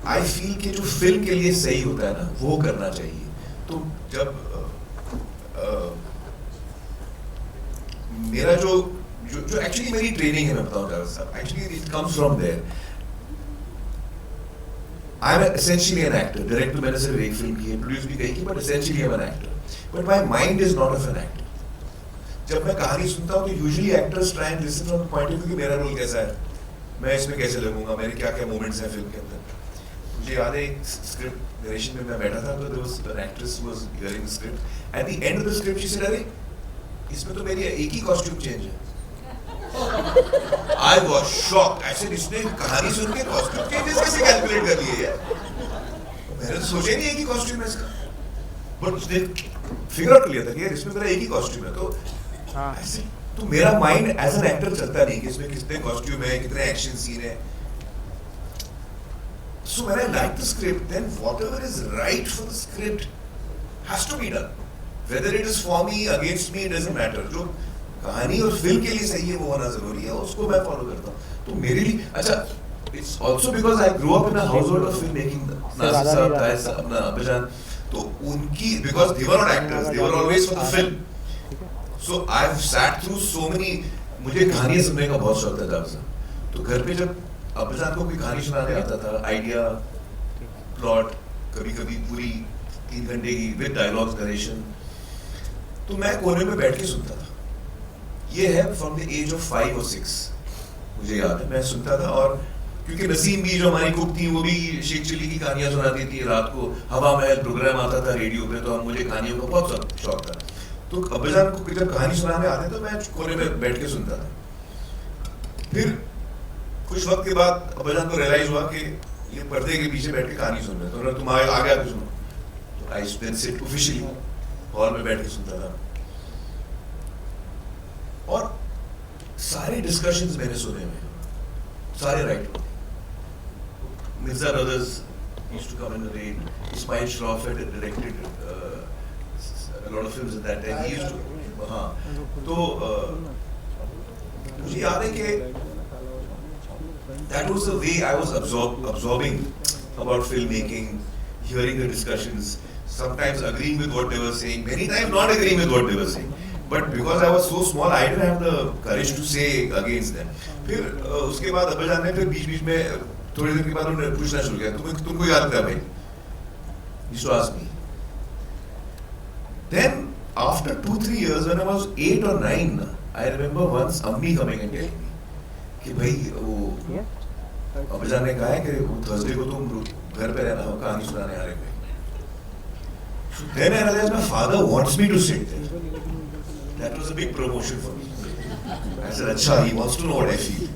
I feel कि जो फिल्म के लिए सही होता है ना, वो करना चाहिए. तो जब मेरा जो एक्चुअली मेरी ट्रेनिंग है, मैं बताऊं जावेद साहब, actually it comes from there. I am essentially an actor. Director मैंने सिर्फ एक फिल्म की है, प्रोड्यूस भी कही की, but essentially I am an actor. But my mind is not of an actor. जब मैं कहानी सुनता हूँ तो usually actors try and listen from the point of view कि मेरा रोल कैसा है, मैं इसमें कैसे लगूंगा, मेरे क्या क्या मोमेंट्स हैं फिल्म के अंदर. मुझे याद है एक स्क्रिप्ट नरेशन में मैं बैठा था, तो there was an actress who was hearing the script. At the end of the script she said, अरे इसमें तो मेरी एक ही कॉस्ट्यूम चेंज है. I was shocked. ऐसे इसने कहानी सुन के कॉस्ट्यूम चेंजेस कैसे कैलकुलेट कर लिए यार? मैंने तो सोचा ही नहीं एक ही कॉस्ट्यूम है इसका, बट उसने फिगर आउट कर लिया था कि यार इसमें मेरा एक ही कॉस्ट्यूम है. तो ऐसे तो मेरा माइंड एज एन एक्टर चलता नहीं कि इसमें कितने कॉस्ट्यूम है, कितने एक्शन सीन है. So when I like the script, then whatever is right for the script has to be done. Whether it is for me, against me, it doesn't matter. जो कहानी और फिल्म के लिए सही है वो होना जरूरी है, उसको मैं फॉलो करता हूँ. तो मेरे लिए अच्छा, it's also because I grew up in a household of filmmaking. Nasir साहब, ताहिर साहब, अपना अब्बाजान, तो उनकी because they were not actors, they were always for the film. So I've sat through so many. मुझे कहानियाँ सुनने का बहुत शौक था जब से. तो घर पे जब अब्बाजान को कोई कहानी सुनाने आता था, आइडिया, प्लॉट, कभी-कभी पूरी 3 घंटे की विद डायलॉग्स, नरेशन, तो मैं कोने में बैठ के सुनता था. ये है from the age of 5 or 6, मुझे याद है मैं सुनता था. और क्योंकि नसीम भी जो हमारी कुक थी, वो भी शेख चिल्ली की कहानियां सुनाती थी रात को. हवा महल प्रोग्राम आता था रेडियो पे, तो मुझे कहानियों का बहुत शौक था. तो अब्बाजान को जब कहानी सुनाने आते तो मैं कोने में बैठ के सुनता था. फिर कुछ वक्त के बाद अब्बाजान को रियलाइज हुआ कि ये पर्दे के पीछे बैठ के कहानी सुन रहे. तो तुम आगे आके सुनो. तो आई देन सिट ऑफिशियली हॉल में बैठ के सुनता था. और सारे डिस्कशंस मैंने सुने हुए, सारे writer. Mirza brothers used to come and narrate. Ismail Shroff had directed a lot of films at that time. He used to, हाँ. तो मुझे याद है कि that was the way I was absorbing about filmmaking, hearing the discussions, sometimes agreeing with what they were saying, many times not agreeing with what they were saying. But because I was so small, I didn't have the courage to say against them. फिर उसके बाद अब्बाजान ने फिर बीच में थोड़ी देर के बाद उन्होंने पूछना शुरू किया, तुमको याद था भाई? He used to ask me. Then after 2-3 years, when I was 8 or 9, I remember once Ammi coming and telling me कि भाई वो अब्बाजान ने कहा है कि वो थर्सडे को तुम घर पे रहना, कहानी सुनाने आ रहे हैं. So then I realized my father wants me to sit there. That was a big promotion for me. I said, "Acha, he wants to know what I feel."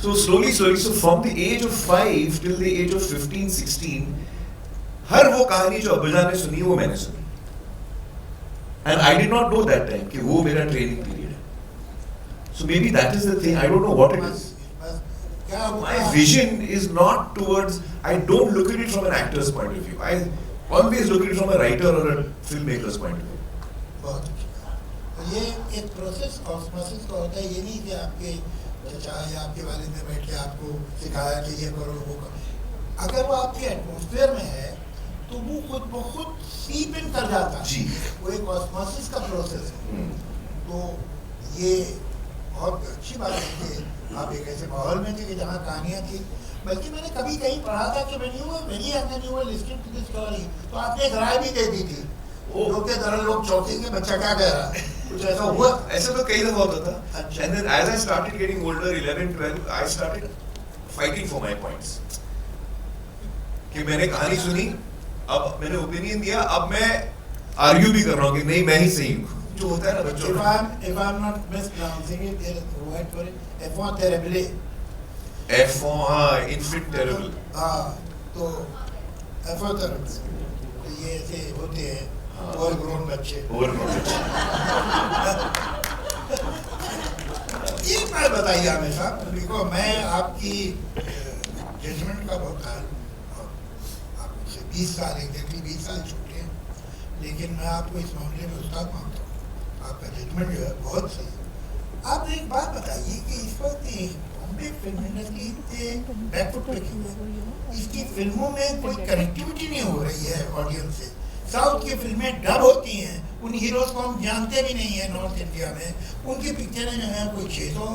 So slowly, so from the age of 5 till the age of 15, 16, हर वो कहानी जो अब्बाजान ने सुनी वो मैंने सुनी. And I did not know that time कि वो मेरा training period है. So maybe that is the thing. I don't know what it is. My vision is not towards. I don't look at it from an actor's point of view. I always look at it from a writer or a filmmaker's point of view. बहुत ये एक process osmosis का होता है. ये नहीं कि आपके चचा या आपके वालिद ने बैठ के आपको सिखाया कि ये करो वो करो. अगर वो आपके एटमॉस्फेयर में है तो वो खुद ब खुद सीप इन कर जाता है. वो एक ऑस्मोसिस का प्रोसेस है. तो ये बहुत अच्छी बात है कि आप एक ऐसे माहौल में थे कि जहाँ कहानियाँ थी. बल्कि मैंने कभी कहीं पढ़ा था कि when you were very young and you were listening to this story, तो आपने एक राय भी दे दी थी. लोग के तरह लोग चौंकेंगे बच्चा क्या कह रहा है. कुछ ऐसा हुआ? ऐसा तो कई दफा होता था. And then as I started getting older, 11, 12, I started fighting for my points. कि मैंने कहानी सुनी, अब मैंने ओपिनियन दिया, अब मैं आर्ग्यू भी कर रहा हूँ कि नहीं मैं ही सही हूँ. जो होता है ना बच्चों में. If I'm not mispronouncing it, there is a word for it. Enfant terrible. Infant terrible. हाँ, तो enfant terrible. ये ऐसे होते हैं overgrown बच्चे. Overgrown बच्चे. एक बात बताइए आमिर साहब, देखो मैं आपकी जजमेंट का बहुत आप मुझसे 20 साल एग्जैक्टली 20 साल छोटे हैं, लेकिन मैं आपको इस मामले में उस्ताद मानता हूँ। आपका जजमेंट जो है बहुत सही है। आप एक बात बताइए कि इस वक्त बॉम्बे फिल्म इंडस्ट्री बैकफुट पे क्यों है? इसकी फिल्मों में कोई कनेक्टिविटी नहीं हो रही है ऑडियंस से। साउथ की फिल्में डब होती हैं, उन हीरोज को हम जानते भी नहीं है नॉर्थ इंडिया में। उनकी पिक्चरें जो हैं कोई 600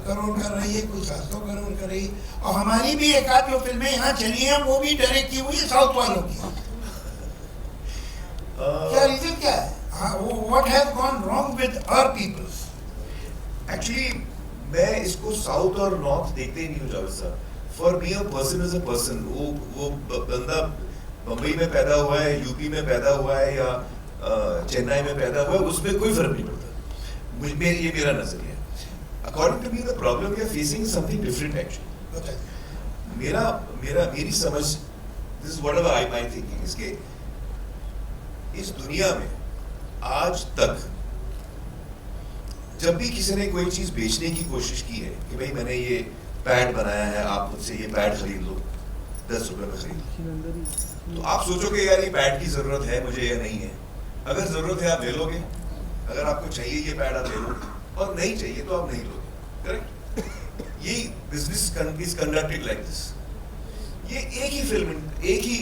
करोड़ कर रही है, कोई 700 करोड़ कर रही है, और हमारी भी एक आध जो फिल्में यहाँ चली हैं वो भी डायरेक्ट की हुई है साउथ वालों की। क्या रीजन क्या है? What has gone wrong with our peoples? Actually मैं इसको साउथ और नॉर्थ देखते ही नहीं हूँ जावेद साहब। For me a person is a person. वो बंदा बम्बई में पैदा हुआ है, यूपी में पैदा हुआ है या चेन्नई में पैदा हुआ है, उसमें कोई फर्क नहीं पड़ता। ये मेरा नजरिया है। According to me the problem we are facing something different actually. मेरी समझ, this is whatever I my thinking, इसके इस दुनिया में आज तक जब भी किसी ने कोई चीज बेचने की कोशिश की है कि भाई मैंने ये पैड बनाया है, आप मुझसे ये पैड खरीद लो, 10 रुपए में खरीद लो, तो आप सोचोगे यार ये पैड की जरूरत है मुझे या नहीं है। अगर जरूरत है आप ले लोगे, अगर आपको चाहिए ये पैड आप ले लोगे, और नहीं चाहिए तो आप नहीं लोगे। करेक्ट? ये business is conducted like this. ये एक ही फिल्म, एक ही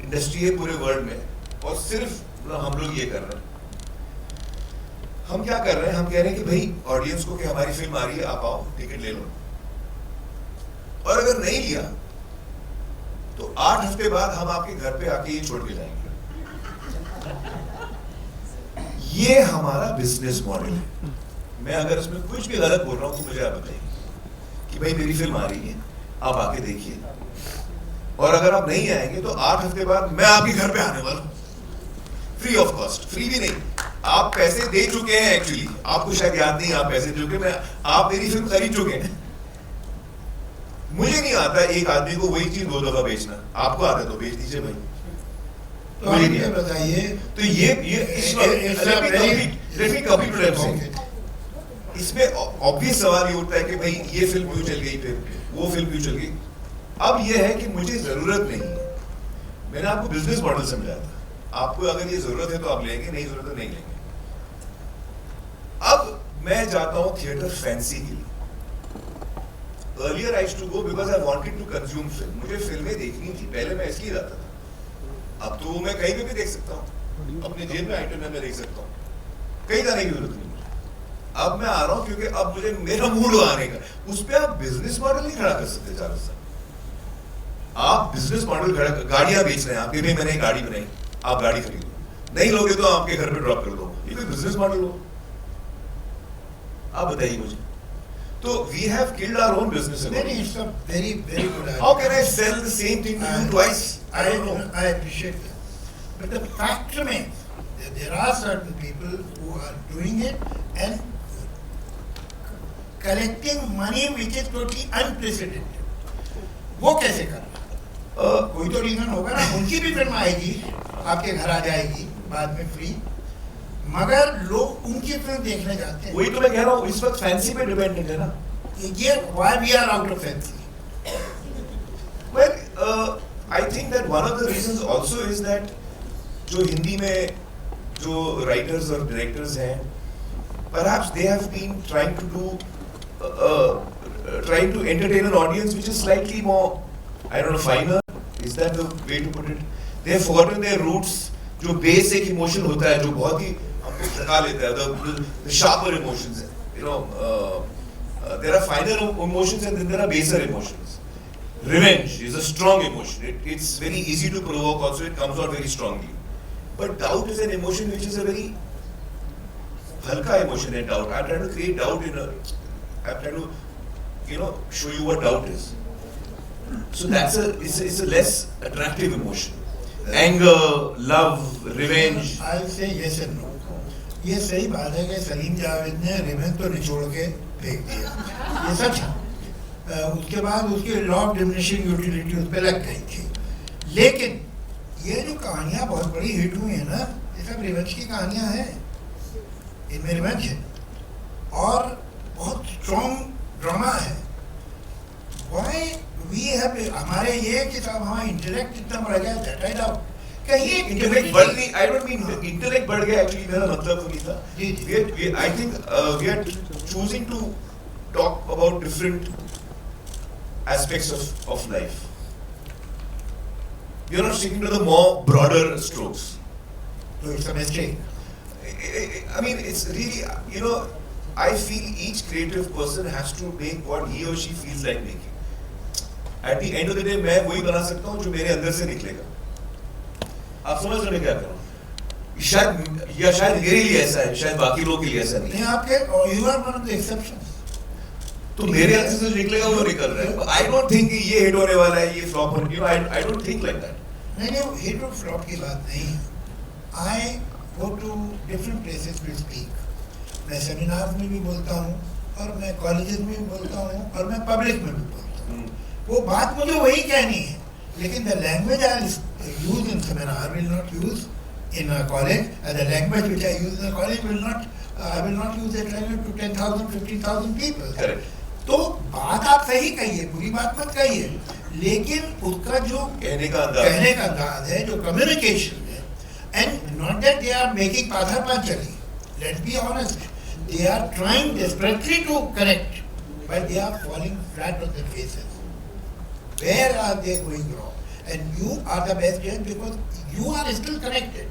इंडस्ट्री है पूरे वर्ल्ड में, और सिर्फ हम लोग ये कर रहे हैं। हम क्या कर रहे हैं? हम कह रहे हैं कि भाई ऑडियंस को कि हमारी फिल्म आ रही है, आप आओ टिकट ले लो, और अगर नहीं लिया तो 8 हफ्ते बाद हम आपके घर पे आके ये छोड़ के जाएंगे। ये हमारा बिजनेस मॉडल है। मैं अगर इसमें कुछ भी गलत बोल रहा हूं तो मुझे आप बताइए कि भाई मेरी फिल्म आ रही है, आप आके देखिए, और अगर आप नहीं आएंगे तो 8 हफ्ते बाद मैं आपके घर पे आने वाला हूं, फ्री ऑफ कॉस्ट। फ्री भी नहीं, आप पैसे दे चुके हैं। एक्चुअली आपको शायद याद नहीं, आप पैसे दे चुके, आप मेरी फिल्म खरीद चुके हैं। मुझे नहीं आता एक आदमी को वही चीज 2 दफा बेचना। आपको आता है तो बेच दीजिए भाई। तो मुझे नहीं बताइए। तो इसमें ऑब्वियस सवाल ये उठता है कि भाई ये फिल्म क्यों चल गई, फिर वो फिल्म क्यों चल गई। अब ये है कि मुझे जरूरत नहीं है। मैंने आपको बिजनेस मॉडल समझाया था। आपको अगर ये जरूरत है तो आप लेंगे, नहीं जरूरत है नहीं लेंगे। अब मैं जाता हूं थिएटर फैंसी के लिए। Earlier I used to go because I wanted to consume film. मुझे फिल्में देखनी थी, पहले मैं इसलिए जाता था। अब तो मैं कहीं पे भी देख सकता हूँ, अपने जेब में आइटम में मैं देख सकता हूँ, कहीं जाने की जरूरत नहीं। अब मैं आ रहा हूँ क्योंकि अब मुझे मेरा मूड आने का। उस पर आप बिजनेस मॉडल नहीं खड़ा कर सकते जावेद साहब। आप बिजनेस मॉडल खड़ा, गाड़ियां बेच रहे हैं आप, भाई मैंने एक गाड़ी बनाई, आप गाड़ी खरीदो, नहीं लोगे तो आपके घर पे ड्रॉप कर दो। ये कोई बिजनेस मॉडल हो? आप बताइए मुझे। तो we have killed our own business. It's a very good idea. How can I sell the same thing to you twice? I appreciate that. But the fact remains that there are certain people who are doing it and collecting money which is totally unprecedented. वो कैसे कर रहा? कोई तो reason होगा ना। उनकी भी फिल्म आएगी, आपके घर आ जाएगी बाद में फ्री, मगर लोग उनकी फिल्म देखने जाते हैं। वही तो मैं कह रहा हूँ, इस वक्त फैंसी पे डिपेंडेंट है ना। ये why we are out of fancy? Well, I think that one of the reasons also is that जो हिंदी में जो writers और directors हैं, perhaps they have been trying to entertain an audience which is slightly more, I don't know, finer. Is that the way to put it? They have forgotten their roots. जो basic emotion होता है, जो बहुत ही हमको थका लेता है, the sharper emotions, you know, there are finer emotions and then there are baser emotions. Revenge is a strong emotion. It's very easy to provoke also, it comes out very strongly. But doubt is an emotion which is a very halka emotion and doubt. I'm trying to create doubt I'm trying to, you know, show you what doubt is. So it's a less attractive emotion. Anger, love, revenge. I'll say yes and no. ये सही बात है कि सलीम जावेद ने revenge तो निचोड़ के फेंक दिया, ये सच है। उसके बाद उसकी लॉ ऑफ डिमिनिशिंग यूटिलिटी उस पर लग गई थी। लेकिन ये जो कहानियाँ बहुत बड़ी हिट हुई है ना, ये सब रिवेंज की कहानियाँ हैं, इनमें रिवेंज है। और बहुत स्ट्रॉन्ग ड्रामा है. Why we have हमारे ये कि साहब हमारा इंटेलेक्ट इतना बढ़ गया, that I doubt. कहीं एक इंटेलेक्ट बढ़ नहीं, I don't mean इंटेलेक्ट बढ़ गया, एक्चुअली मेरा मतलब वो नहीं था. जी, जी. I think we are choosing to talk about different aspects of life. We are not sticking to the more broader strokes. So it's a mistake. I mean, it's really, you know, I feel each creative person has to make what he or she feels like making. At the end of the day, मैं वही बना सकता हूँ जो मेरे अंदर से निकलेगा. आप समझ रहे हैं क्या कर रहा हूँ? शायद मेरे लिए ऐसा है, शायद बाकी लोगों के लिए ऐसा नहीं. नहीं आपके, you are one of the exceptions. तो मेरे अंदर से जो निकलेगा वो निकल रहा है. I don't think कि ये हिट होने वाला है, ये फ्लॉप होने, you know, I don't think like that. नहीं, हिट और फ्लॉप की बात नहीं है. I go to different places to speak. मैं सेमिनार्स में भी बोलता हूँ और मैं कॉलेजेस में भी बोलता हूँ और मैं पब्लिक में भी बोलता हूँ. वो बात मुझे वही कहनी है, लेकिन the language I use in seminar I will not use in a college, and the language which I use in a college will not, I will not use that language to 10,000, 15,000 people. Correct. तो बात आप सही कहिए, बुरी बात मत कहिए, लेकिन उसका जो कहने का अंदाज है, जो कम्युनिकेशन है, and not that they are making पाथा Panchli. Let's be honest, they are trying desperately to correct, but they are falling flat on their faces. Where are they going wrong? And you are the best judge because you are still connected.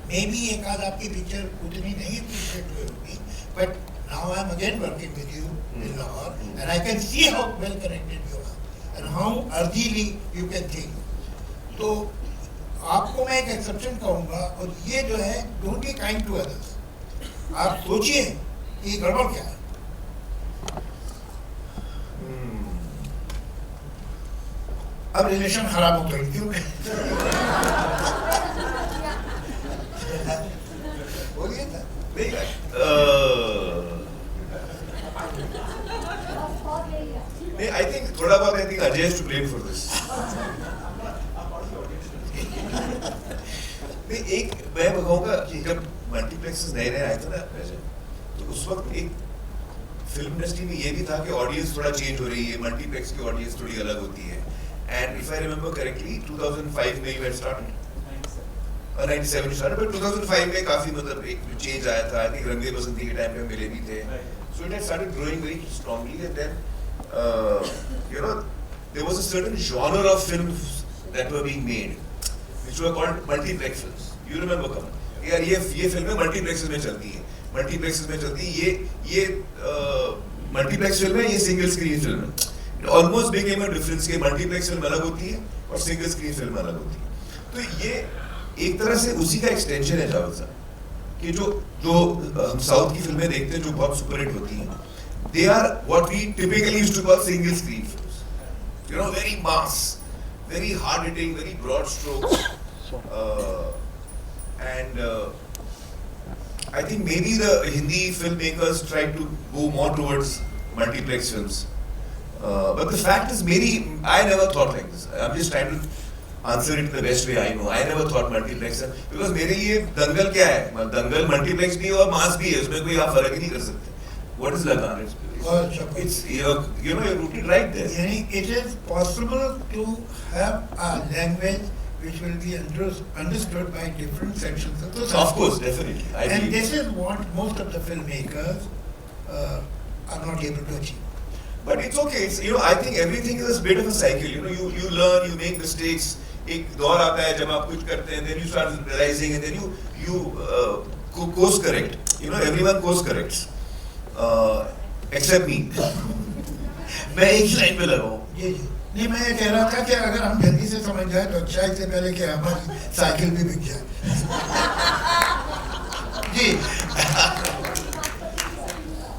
Maybe एक आध आपकी picture उतनी नहीं appreciate हुई होगी, but now I am again working with you in Lahore, and I can see how well connected you are and how earthily you can think. तो आपको मैं एक एक्सेप्शन कहूँगा, और ये जो है don't be kind to others. आप सोचिए कि गड़बड़ क्या है. अब रिलेशन खराब हो गई क्यों? बोलिए ना. I think थोड़ा बहुत I think Ajay is to blame for this. एक मैं बताऊंगा कि जब मल्टीप्लेक्सेस नए आए थे ना, तो उस वक्त एक फिल्म इंडस्ट्री में ये भी था कि ऑडियंस थोड़ा चेंज हो रही है, मल्टीप्लेक्स की ऑडियंस थोड़ी अलग होती है. And if I remember correctly 2005 में यू स्टार्टेड, 97 स्टार्टेड, बट 2005 में काफी मतलब एक चेंज आया था. आई थिंक रंगे बसंती के टाइम पे मिले भी थे. So it had started growing very strongly, and then you know there was a certain genre of films that were being made which were called multiplex films. You remember Kamal? यार ये फिल्में multiplexes में चलती हैं, multiplexes में चलती हैं. ये मल्टीप्लेक्स फिल्म है, ये सिंगल स्क्रीन फिल्म है. It almost became a difference कि मल्टीप्लेक्स फिल्म अलग होती है और सिंगल स्क्रीन फिल्म अलग होती है. तो ये एक तरह से उसी का एक्सटेंशन है जावेद साहब, कि जो हम साउथ की फिल्में देखते हैं जो बहुत सुपरहिट होती हैं, they are what we typically used to call single screen films. You know, very mass, very hard hitting, very broad strokes. And I think maybe the Hindi filmmakers tried to go more towards multiplex films. But the fact is, I never thought like this. I'm just trying to answer it the best way I know. I never thought multiplex, because मेरे लिए दंगल क्या है? दंगल multiplex भी और mass भी है, उसमें कोई आप फर्क ही नहीं कर सकते. What is Lagan? It's you're rooted right there. यानी it is possible to have a language which will be understood by different sections of the society. Of course, definitely. And this is what most of the filmmakers are not able to achieve. But it's okay. It's, I think everything is a bit of a cycle. You learn, you make mistakes. एक दौर आता है जब आप कुछ करते हैं, then you start realizing, and then you course correct. Everyone course corrects, except me. मैं एक लाइन पे लगा हूँ. जी. नहीं, मैं ये कह रहा था कि अगर हम जल्दी से समझ जाए तो अच्छा, इससे पहले कि हमारी साइकिल भी बिक जाए. जी,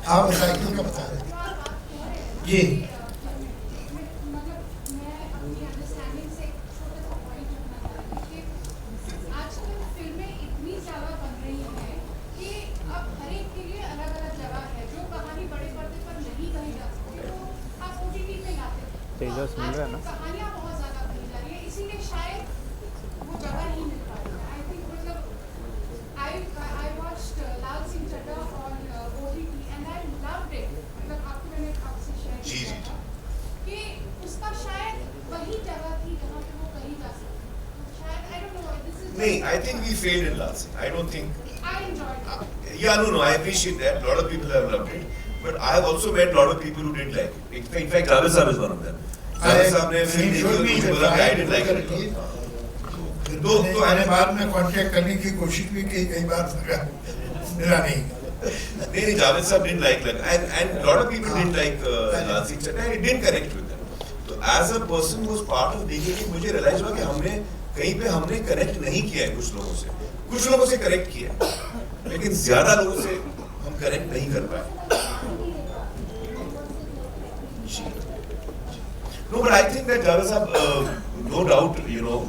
आप साइकिल का बता रहे थे. जी. तेजस मिल रहा है ना? कहानियाँ बहुत ज़्यादा बनी जा रही है, इसीलिए शायद वो जगह नहीं मिल पा रही है. आई थिंक मतलब I watched Lal Singh Chaddha on OTT and I loved it. मतलब नहीं, I think we failed in Laal Singh. I don't think. I enjoyed it. Yeah, no, I appreciate that. A lot of people have loved it, but I have also met a lot of people who didn't like it. In fact, Javed Saab is one of them. Javed Saab ने film देखी और मुझे बोला कि I didn't like it. तो मैंने बाद में कांटेक्ट करने की कोशिश भी की कई बार, मिला नहीं. नहीं, Javed Saab didn't like it, and a lot of people didn't like Laal Singh Chaddha, and it didn't connect with them. So as a person who was part of DKK, मुझे realize हुआ कि हमने कहीं पे हमने connect नहीं किया है कुछ लोगों से कनेक्ट किया है, लेकिन ज्यादा लोगों से हम कनेक्ट नहीं कर पाए. No, but I think that Javed Saab, no doubt, you know,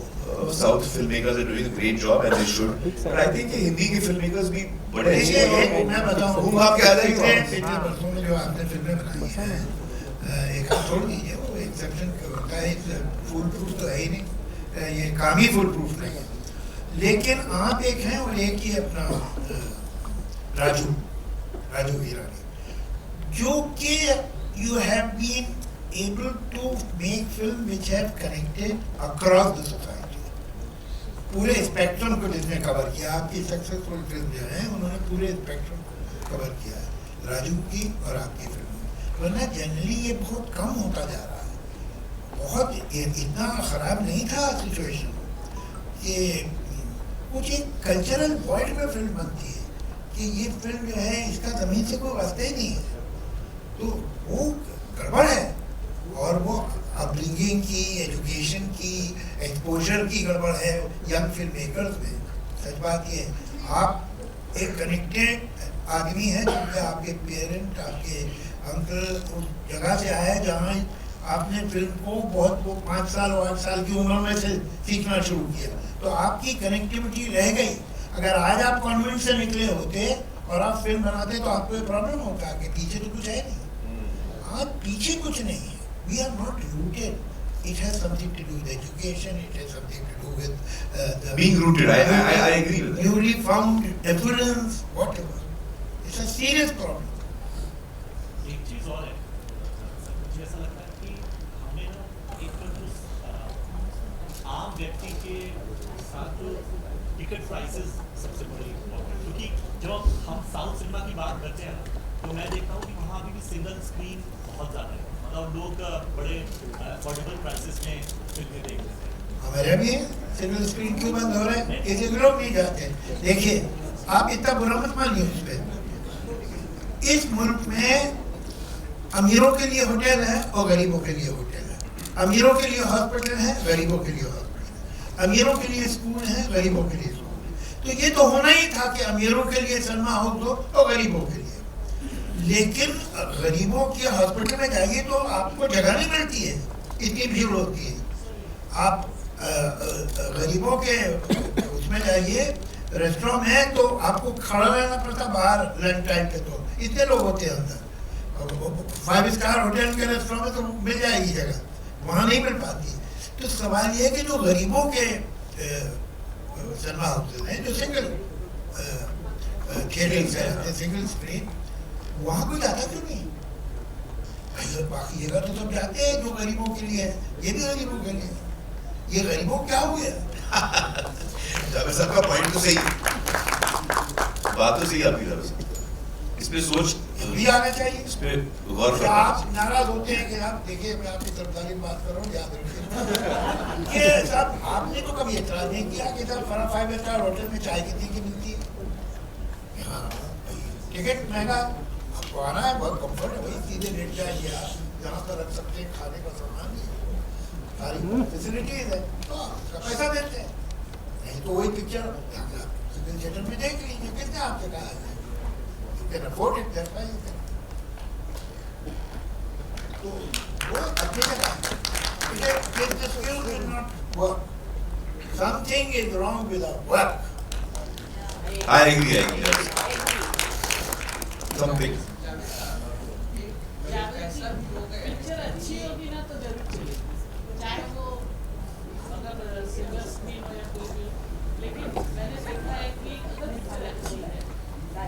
South filmmakers are doing a great job and they should. But I think कि हिंदी के filmmakers भी बड़े अच्छे हैं. मैं बताऊं, घूम भाग के आ जाएंगे वहाँ. पिछले वर्षों में जो आपने फिल्में बनाई हैं, एक आप छोड़ दीजिए, वो एक्सेप्शन होता है, फुल प्रूफ तो है ही नहीं, ये काम ही फुल प्रूफ नहीं है. लेकिन आप एक हैं और एक ही अपना राजू हीरानी, जो कि you have been able to make film which have connected across the society. पूरे स्पेक्ट्रम को जिसने कवर किया, आपकी सक्सेसफुल फिल्म जो है उन्होंने पूरे स्पेक्ट्रम को कवर किया है, राजू की और आपकी फिल्म. वरना जनरली ये बहुत कम होता जा रहा है. बहुत इतना खराब नहीं था सिचुएशन कि कुछ एक कल्चरल पॉइंट में फिल्म बनती है कि ये फिल्म जो है इसका जमीन से कोई वास्ता ही नहीं है, तो वो गड़बड़ है. और वो अपब्रिंगिंग की, एजुकेशन की, एक्सपोजर की गड़बड़ है यंग फिल्म मेकर्स में. सच बात ये है, आप एक कनेक्टेड आदमी है क्योंकि आपके पेरेंट, आपके अंकल उस जगह से आए जहाँ आपने फिल्म को वो 5 साल और 8 साल की उम्र में से सीखना शुरू किया, तो आपकी कनेक्टिविटी रह गई. अगर आज आप कॉन्वेंट से निकले होते और आप फिल्म बनाते तो आपको ये प्रॉब्लम होता कि पीछे तो कुछ है नहीं. आज पीछे कुछ नहीं है. We are not rooted. It has something to do with education. It has something to do with being rooted. I agree with that. Newly found evidence, whatever. It's a serious problem. एक चीज और है, मुझे ऐसा लगता है कि हमें ना एक जो आम व्यक्ति के साथ जो टिकट प्राइसेस सबसे बड़ी इम्पोर्टेंट, क्योंकि जब हम साउथ सिनेमा की बात करते हैं तो मैं देखता हूँ कि वहाँ अभी भी सिंगल स्क्रीन बहुत ज़्यादा है. मतलब लोग बड़े अफोर्डेबल प्राइसेस में फिल्में देख रहे हैं. हमारे भी सिंगल स्क्रीन क्यों बंद हो रहे हैं? ये लोग नहीं जाते. देखिए, आप इतना बुरा मत मानिए उस पर. इस मुल्क में अमीरों के लिए होटल है और गरीबों के लिए होटल है. अमीरों के लिए हॉस्पिटल है, गरीबों के लिए हॉस्पिटल है. अमीरों के लिए स्कूल है, गरीबों के लिए स्कूल है. तो ये तो होना ही था कि अमीरों के लिए सिनेमा हाउस हो और गरीबों के लिए. लेकिन गरीबों के हॉस्पिटल में जाइए तो आपको जगह नहीं मिलती है, इतनी भीड़ होती है. आप गरीबों के उसमें जाइए, रेस्टोरेंट में, तो आपको खड़ा रहना पड़ता बाहर लंच टाइम पे. तो इतने लोग होते हैं अंदर. 5 स्टार होटल के रेस्टोरेंट में तो मिल जाएगी जगह, वहाँ नहीं मिल पाती. तो सवाल ये है कि जो गरीबों के सिनेमा हाउस हैं, जो सिंगल थिएटर्स हैं, सिंगल स्क्रीन, वहाँ कोई जाता क्यों नहीं? बाकी जगह तो सब जाते हैं जो गरीबों के लिए है. ये भी गरीबों के लिए. ये गरीबों क्या हो गया? जावेद साहब का पॉइंट तो सही, बात तो सही आपकी तरफ से. इस पे सोच भी आना चाहिए. इस पे गौर तो करना आप चाहिए. नाराज होते हैं कि आप देखिए, मैं आपकी तरफदारी में बात कर रहा हूँ, याद रखिए कि साहब आपने तो कभी एतराज नहीं किया कि साहब 5 स्टार होटल में चाय कितनी की मिलती है? हाँ, टिकट महंगा, आपको आना है, बहुत कम्फर्ट है भाई, सीधे लेट जाइए, जहाँ पर रख सकते हैं खाने का सामान, सारी फैसिलिटीज है, तो उसका पैसा देते हैं. नहीं तो वही पिक्चर सिंगल थिएटर में देख लीजिए. किसने आपसे कहा है? You can afford it, that's why you can. तो वो अपनी जगह. If the skill will not work, something is wrong with our work. I agree. Something. Picture अच्छी होगी ना तो जरूर चलेगी, चाहे वो अगर सिंगल स्क्रीन हो या कोई भी. लेकिन मैंने देखा है कि अगर पिक्चर अच्छी है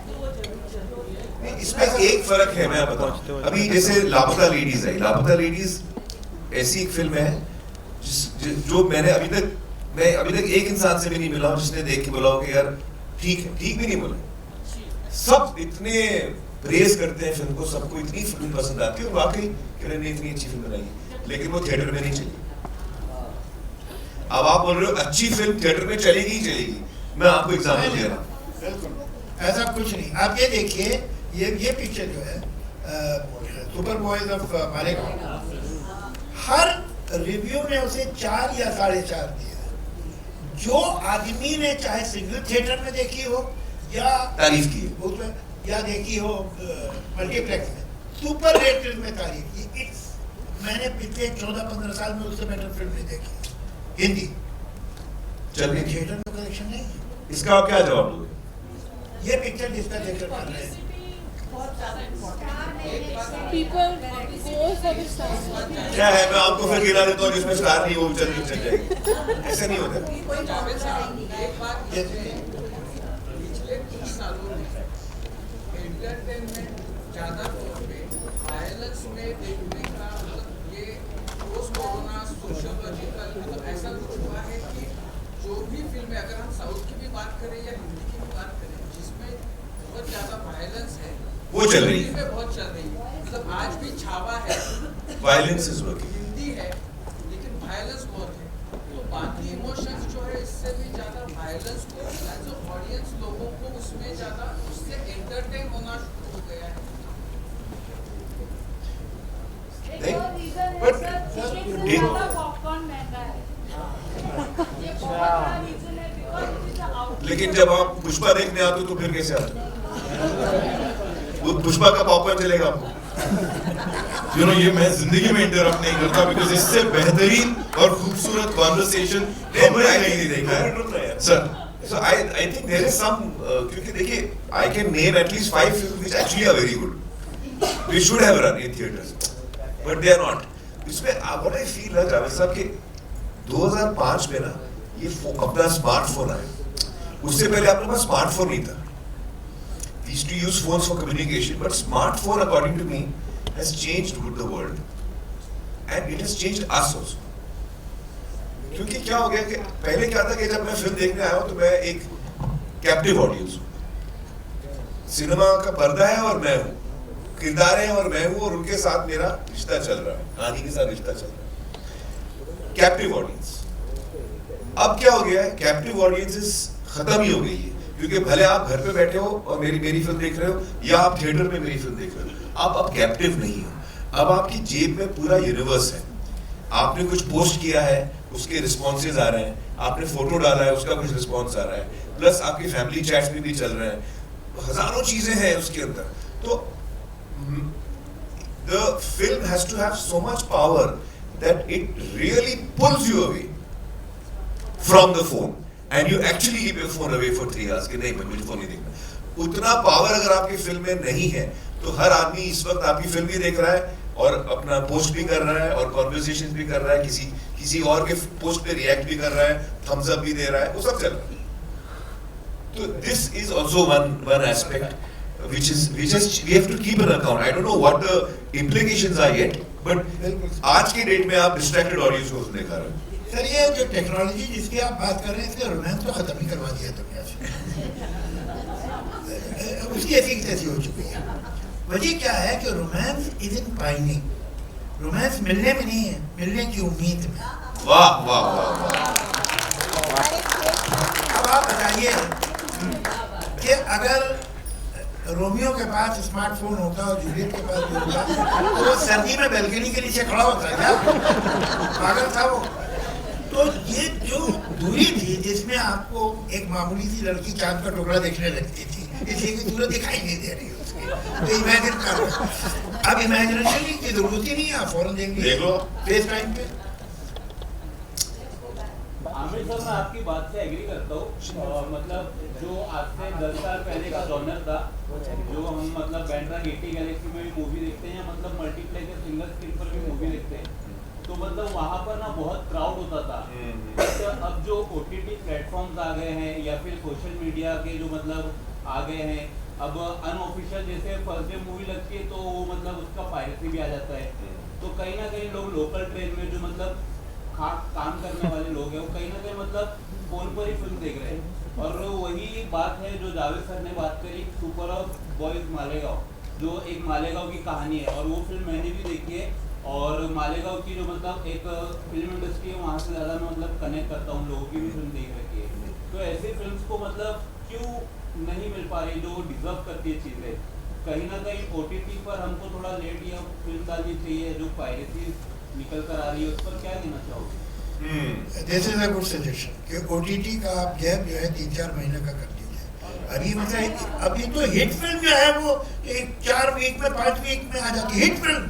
तो वो जरूर चलती है. इसमें एक फर्क है, मैं बताऊं. अभी जैसे लापता लेडीज है, लापता लेडीज ऐसी एक फिल्म है जो मैंने अभी तक मैं अभी तक एक इंसान से भी नहीं मिला हूं जिसने देख के बोला हो कि यार ठीक है, ठीक भी नहीं बोला। सब इतने प्रेज करते हैं फिल्म को, सबको इतनी फिल्म पसंद आती है और वाकई किरण ने इतनी अच्छी फिल्म बनाई है, लेकिन वो थिएटर में नहीं चली। अब आप बोल रहे हो अच्छी फिल्म थिएटर में चलेगी ही चलेगी, मैं आपको एग्जाम्पल दे रहा हूँ। बिल्कुल ऐसा कुछ नहीं। आप ये देखिए, ये पिक्चर जो है super boys of Malegaon, her review ने उसे 4 या 4.5 दिया। जो आदमी ने चाहे सिंगल थिएटर में देखी हो या तारीफ की उसमें या देखी हो मल्टीप्लेक्स में, सुपर रेटेड में तारीफ की। इट्स मैंने पिछले 14-15 साल में उससे बेटर फिल्म नहीं देखी हिंदी। चलिए थिएटर में कलेक्शन नहीं है। इसका आप क्या जवाब दोगे? ये पिक्चर जिसका थिएटर कर रहे हैं, People go for the stars. क्या है, मैं आपको फिर गिरा देता हूँ जिसमें स्टार नहीं वो चल जाएगी, ऐसा नहीं होता। एक बात ये है, पिछले 30 सालों में एंटरटेनमेंट ज़्यादा तौर पे वायलेंस में देखने का मतलब ये पोस्ट कोरोना सोशियोलॉजिकल मतलब ऐसा कुछ हुआ है कि जो भी फिल्में, अगर हम साउथ की भी बात करें या हिंदी की भी बात करें, जिसमें बहुत ज़्यादा वायलेंस है वो चल रही है, बहुत चल रही है। मतलब आज भी छावा है, वायलेंस इज वर्किंग, हिंदी है लेकिन वायलेंस बहुत है। तो बाकी इमोशंस जो है इससे भी ज़्यादा वायलेंस को एज अ ऑडियंस लोगों को उसमें ज़्यादा उससे एंटरटेन होना शुरू हो गया है। लेकिन जब आप पुष्पा देखने आते हो तो फिर कैसे आते हो? वो पुष्पा का पॉपकॉर्न चलेगा आपको? यू नो, ये मैं जिंदगी में इंटरप्ट नहीं करता बिकॉज इससे बेहतरीन और खूबसूरत कॉन्वर्सेशन हमने नहीं देखा है sir. So I think there is some क्योंकि देखिए I can name at least 5 films which actually are very good. We should have run in theaters, but they are not. इसमें what I feel है जावेद साहब कि 2005 में ना ये अपना स्मार्टफोन आया, उससे पहले अपने पास स्मार्टफोन नहीं था। We used to use phones for communication, but smartphone, according to me, has changed the world, and it has changed us also. क्योंकि क्या हो गया कि पहले क्या था कि जब मैं फिल्म देखने आया हूँ तो मैं एक कैप्टिव ऑडियंस हूँ, सिनेमा का पर्दा है और मैं हूँ, किरदार है और मैं हूँ और उनके साथ मेरा रिश्ता चल रहा है, कहानी के साथ रिश्ता चल रहा है, कैप्टिव ऑडियंस। अब क्या हो गया है, कैप्टिव ऑडियंसेस खत्म ही हो गई है, क्योंकि भले आप घर पे बैठे हो और मेरी फिल्म देख रहे हो या आप थिएटर में मेरी फिल्म देख रहे हो, आप अब कैप्टिव नहीं हो। अब आपकी जेब में पूरा यूनिवर्स है, आपने कुछ पोस्ट किया है उसके रिस्पॉन्सेज आ रहे हैं, आपने फोटो डाला है उसका कुछ रिस्पॉन्स आ रहा है, प्लस आपकी फैमिली चैट्स में भी चल रहे हैं, हजारों चीजें हैं उसके अंदर। तो the film has to have so much power that it really pulls you away from the phone and you actually keep your phone away for 3 hours कि नहीं मैं मुझे फोन नहीं देखना। उतना पावर अगर आपकी फिल्म में नहीं है तो हर आदमी इस वक्त आपकी फिल्म भी देख रहा है और अपना पोस्ट भी कर रहा है और कॉन्वर्सेशंस भी कर रहा है, किसी और के पोस्ट पे रिएक्ट भी कर रहा है, थम्स अप भी दे रहा है, वो सब चल रहा है। तो this is also one aspect which is we have to keep an account. I don't know what the implications are yet, but आज के डेट में आप distracted audience को दिखा रहे हो। सर ये जो टेक्नोलॉजी जिसकी आप बात कर रहे हैं इसने रोमांस तो खत्म ही करवा दिया दुनिया से। उसकी एथिक्स ऐसी हो चुकी है। वजह क्या है कि romance is in pining, romance मिलने में नहीं है, मिलने की उम्मीद में। वाह वाह वाह। अब आप बताइए कि अगर रोमियो के पास स्मार्टफोन होता और जूलियट के पास भी होता तो वो सर्दी में बैल्कनी के नीचे खड़ा होता है क्या? पागल था वो। तो ये जो दूरी थी जिसमें आपको एक मामूली सी लड़की चांद का टुकड़ा देखने लगती थी, इसलिए की सूरत दिखाई नहीं दे रही उसकी, तो इमेजिन कर। अब इमेजिनेशन की जरूरत ही नहीं है, आप फौरन देख लो फेस टाइम पे। आमिर सर, मैं आपकी बात से एग्री करता हूँ। मतलब जो आज से 10 साल पहले का जॉनर था, जो हम मतलब बैंड्रा गेटी गैलेक्सी में भी मूवी देखते हैं, मतलब मल्टीप्लेक्स या सिंगल स्क्रीन पर भी मूवी देखते हैं, तो मतलब वहाँ पर ना बहुत क्राउड होता था। तो अब जो OTT प्लेटफॉर्म्स आ गए हैं या फिर सोशल मीडिया के जो मतलब आ गए हैं, अब अनऑफिशियल जैसे फर्स्ट डे मूवी लगती है तो वो मतलब उसका पायरेसी भी आ जाता है। तो कहीं ना कहीं लोग लोकल ट्रेन में जो मतलब काम करने वाले लोग हैं वो कहीं ना कहीं मतलब फोन पर ही फिल्म देख रहे हैं। और वही बात है जो जावेद सर ने बात करी सुपर ऑफ बॉयज मालेगांव, जो एक मालेगांव की कहानी है और वो फिल्म मैंने भी देखी है। और मालेगांव की जो मतलब एक फिल्म इंडस्ट्री है वहाँ से ज़्यादा मैं मतलब कनेक्ट करता हूँ, लोगों की भी फिल्म देख रखी है। तो ऐसी फिल्म्स को मतलब क्यों नहीं मिल पा रही जो डिजर्व करती है चीज़ें? कहीं ना कहीं OTT पर हमको थोड़ा लेट या फिल्म डालनी चाहिए, जो पायरेसी निकल कर आ रही है उस पर क्या कहना चाहोगे? This is a good suggestion कि OTT का आप गैप जो है 3-4 महीने का कर दीजिए। अभी मतलब अभी तो हिट फिल्म जो है वो 4 वीक में 5 वीक में आ जाती है हिट फिल्म,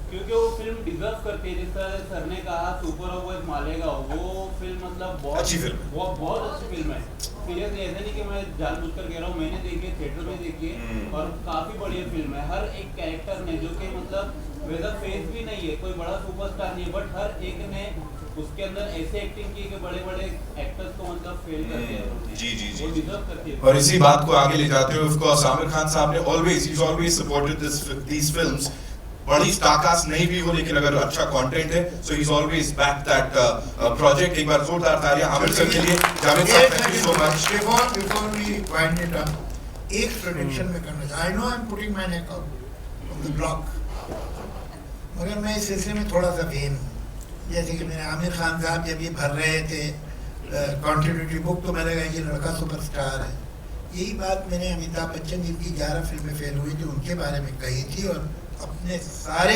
क्योंकि वो फिल्म डिजर्व करती है। जिस तरह सर ने कहा सुपर ऑफ बॉयज मालेगांव, वो फिल्म मतलब बहुत अच्छी फिल्म है, वो बहुत अच्छी फिल्म है। सीरियसली ऐसा नहीं कि मैं जानबूझकर कह रहा हूँ, मैंने देखी है, थिएटर में देखी है और काफी बढ़िया फिल्म है। हर एक कैरेक्टर ने जो कि मतलब वैसा फेस भी नहीं है, कोई बड़ा सुपरस्टार नहीं है, बट हर एक ने उसके अंदर ऐसे एक्टिंग की कि बड़े बड़े एक्टर्स को मतलब फेल कर दिया। जी जी वो डिजर्व करती है। और इसी बात को आगे ले जाते हुए ऑफ कोर्स आमिर खान साहब ने ऑलवेज सपोर्टेड दीस फिल्म्स। बड़ी स्टारकास्ट नहीं भी हो लेकिन अगर अच्छा कंटेंट है so he is always back that project. एक बार जोरदार तालियां आमिर सर के लिए। जावेद साहब thank you so much. Before we wind it up एक प्रेडिक्शन में करना चाहिए। I know I am putting my neck out of the block, मगर मैं इस सिलसिले में थोड़ा सा वेन हूँ। जैसे कि मैंने आमिर खान साहब जब ये भर रहे थे कॉन्टिन्यूटी बुक तो मैंने कहा ये लड़का सुपरस्टार है। यही बात मैंने अमिताभ बच्चन जिनकी 11 फिल्में फेल हुई थी उनके बारे में कही थी और अपने सारे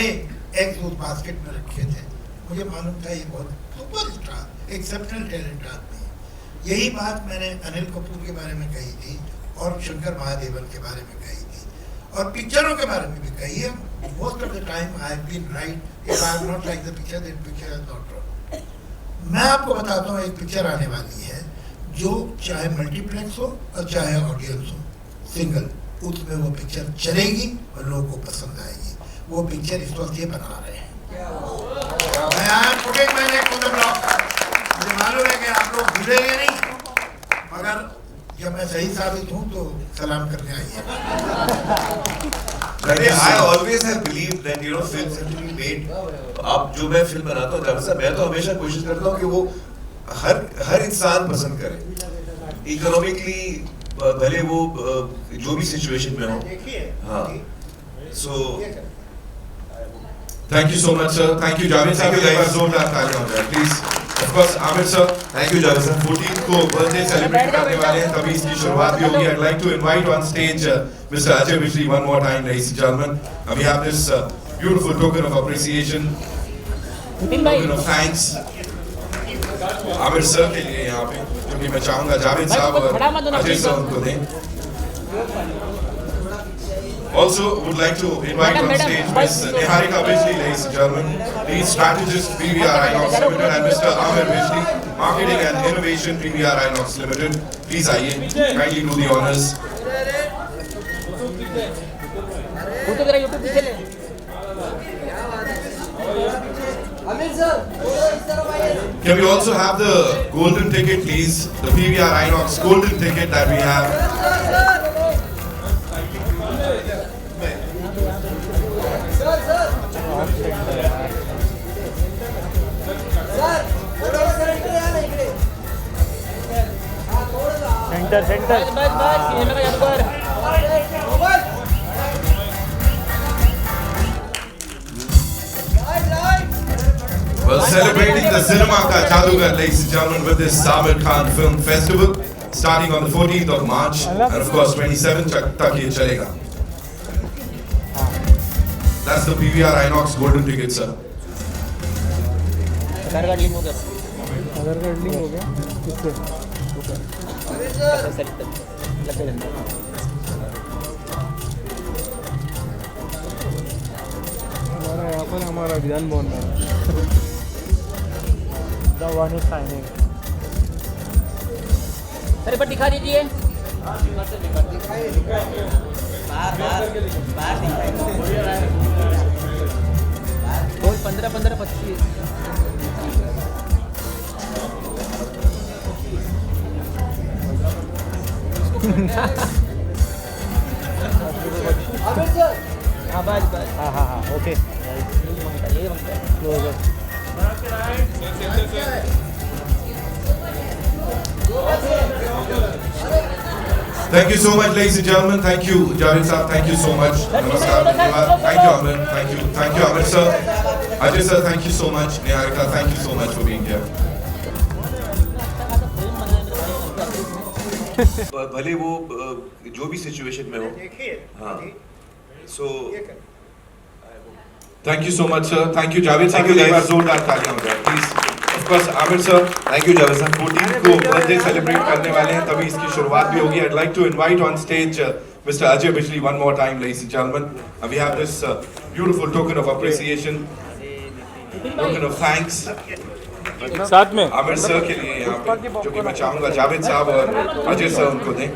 एग्स उस बास्केट में रखे थे। मुझे मालूम था ये बहुत सुपरस्टार एक्सेप्शनल टैलेंट आदमी है। यही बात मैंने अनिल कपूर के बारे में कही थी और शंकर महादेवन के बारे में कही थी और पिक्चरों के बारे में भी कही है। Most of the time I have been right. If I have not like the picture that picture is not wrong. मैं आपको बताता हूँ एक पिक्चर आने वाली है जो चाहे मल्टीप्लेक्स हो और चाहे ऑडियंस हो सिंगल, उसमें वो पिक्चर चलेगी और लोगों को पसंद आएगी। वो पिक्चर इस वक्त ये बना रहे हैं। मैं आज पुटिंग मैंने खुद ब्लॉक, मुझे मालूम है कि आप लोग भूलेंगे नहीं, मगर जब मैं सही साबित हूँ तो सलाम करने आइए। I always have believed that you know films have to be made. आप जो मैं फिल्म बनाता हूँ जावेद साहब, मैं तो हमेशा कोशिश करता हूँ कि वो हर इंसान पसंद करे, इकोनॉमिकली भले वो जो भी सिचुएशन में हो। हाँ, so Thank you so much sir. Thank you Javed साहब। एक बार जोरदार तालियां हो जाए please. Of course Aamir sir, thank you Javed साहब। 14 को बर्थडे सेलिब्रेट करने वाले हैं, तभी इसकी शुरुआत भी होगी। I'd like to invite on stage Mr. Ajay Vishri one more time, ladies and gentlemen. We have this beautiful token of appreciation, token of thanks Aamir sir के लिए यहाँ पे, जो कि मैं चाहूँगा जावेद साहब और अजय सर उनको दें। Also would like to invite on stage Ms. Niharika Vishli, ladies and gentlemen, lead strategist PVR Inox Limited, and Mr. Amir Vishli, marketing and innovation PVR Inox Limited. Please आइए, kindly do the honors. Can we also have the golden ticket, please? The PVR Inox golden ticket that we have. Centre centre बस बस ये लगा जादूगर। Well, celebrating the cinema ka jadugar, ladies and gentlemen, with this Samir Khan Film Festival starting on the 14th of March and of course 27th tak ye chalega. That's the PVR Inox golden ticket, sir. Aadhaar card link हो गया। आधार card link हो गया किससे? हमारा यहाँ पर हमारा विधान भवन में the one is signing. Sir पर दिखा दीजिए। बोल 15-15-25। हाँ बस बस हाँ ओके यही मांगता है close. Thank you so much, ladies and gentlemen. Thank you, Javed Saab. Thank you so much. Namaskar. Thank you, Amir. Thank you, Amir sir. Ajay sir, thank you so much. Niharika, thank you so much for being here. भले वो जो भी situation में हो, हाँ, so Thank you so much, sir. Thank you, Javed. Thank you, guys. जोरदार तालियां हो जाए, please. Of course, Amir sir. thank you Javed sir. 14 को बर्थडे सेलिब्रेट करने वाले हैं, तभी इसकी शुरुआत भी होगी. I'd like to invite on stage Mr. Ajay Bijli one more time, ladies and gentlemen. And we have this beautiful token of appreciation, token of thanks. साथ में आमिर सर के लिए यहाँ पे, जो कि मैं चाहूँगा जावेद साहब और अजय सर उनको दें.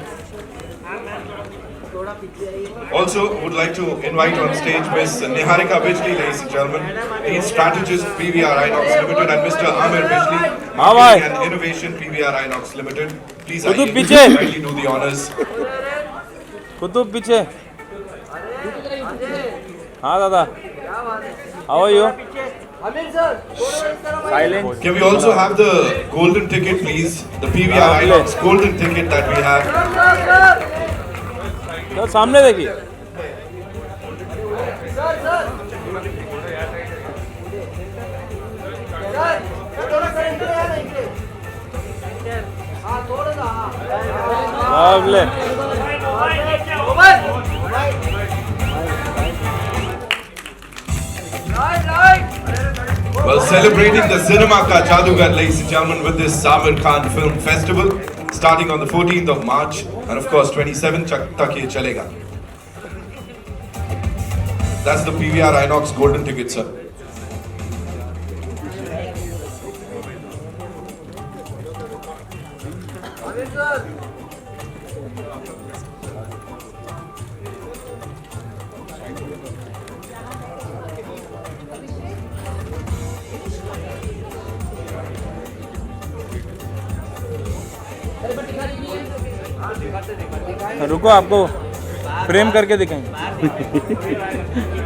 Also, would like to invite on stage Miss Niharika Bijli, ladies and gentlemen, lead strategist PVR Inox Limited, and Mr. Amir Bijli, marketing and innovation PVR Inox Limited. Please, kindly do the honors. Qutub पीछे. हाँ दादा. How are you? Silent. Can we also have the golden ticket, please? The PVR Inox golden ticket that we have. तो सामने देखिए. Lovely. Well, celebrating the cinema ka jadugar, ladies and gentlemen, with this Samir Khan Film Festival, starting on the 14th of March, and of course 27th tak ye chalega. That's the PVR Inox golden ticket, sir. रुको, आपको frame करके दिखाएंगे.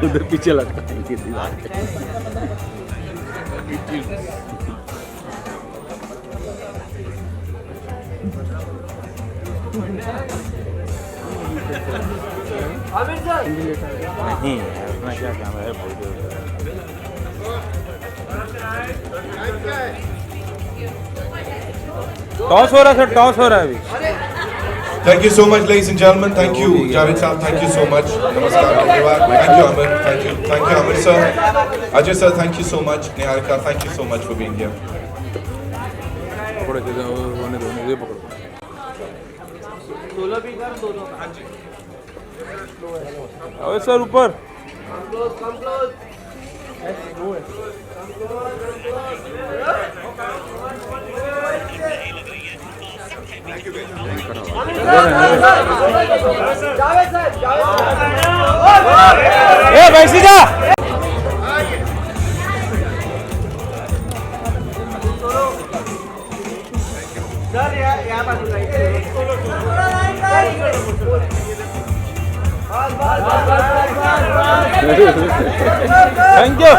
उधर पीछे लटकाएंगे दीवार पे. नहीं, अपना क्या कैमरा है, बोल दो. टॉस हो रहा है सर, टॉस हो रहा है अभी. Thank you so much, ladies and gentlemen. Thank you, Javed Saab. Thank you so much. Namaskar. Thank you, Amir. Thank you, Amir sir. Ajay sir, thank you so much. Niharika, thank you so much for being here. अरे sir ऊपर. ए भाई सीधा. Thank you.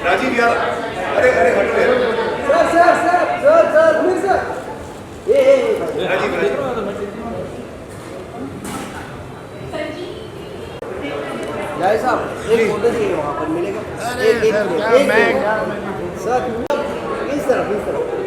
Rajiv यार, अरे हटो यार. राजीव जय साहब, एक फोटो चाहिए वहाँ पर मिलेगा. एक सर इस तरफ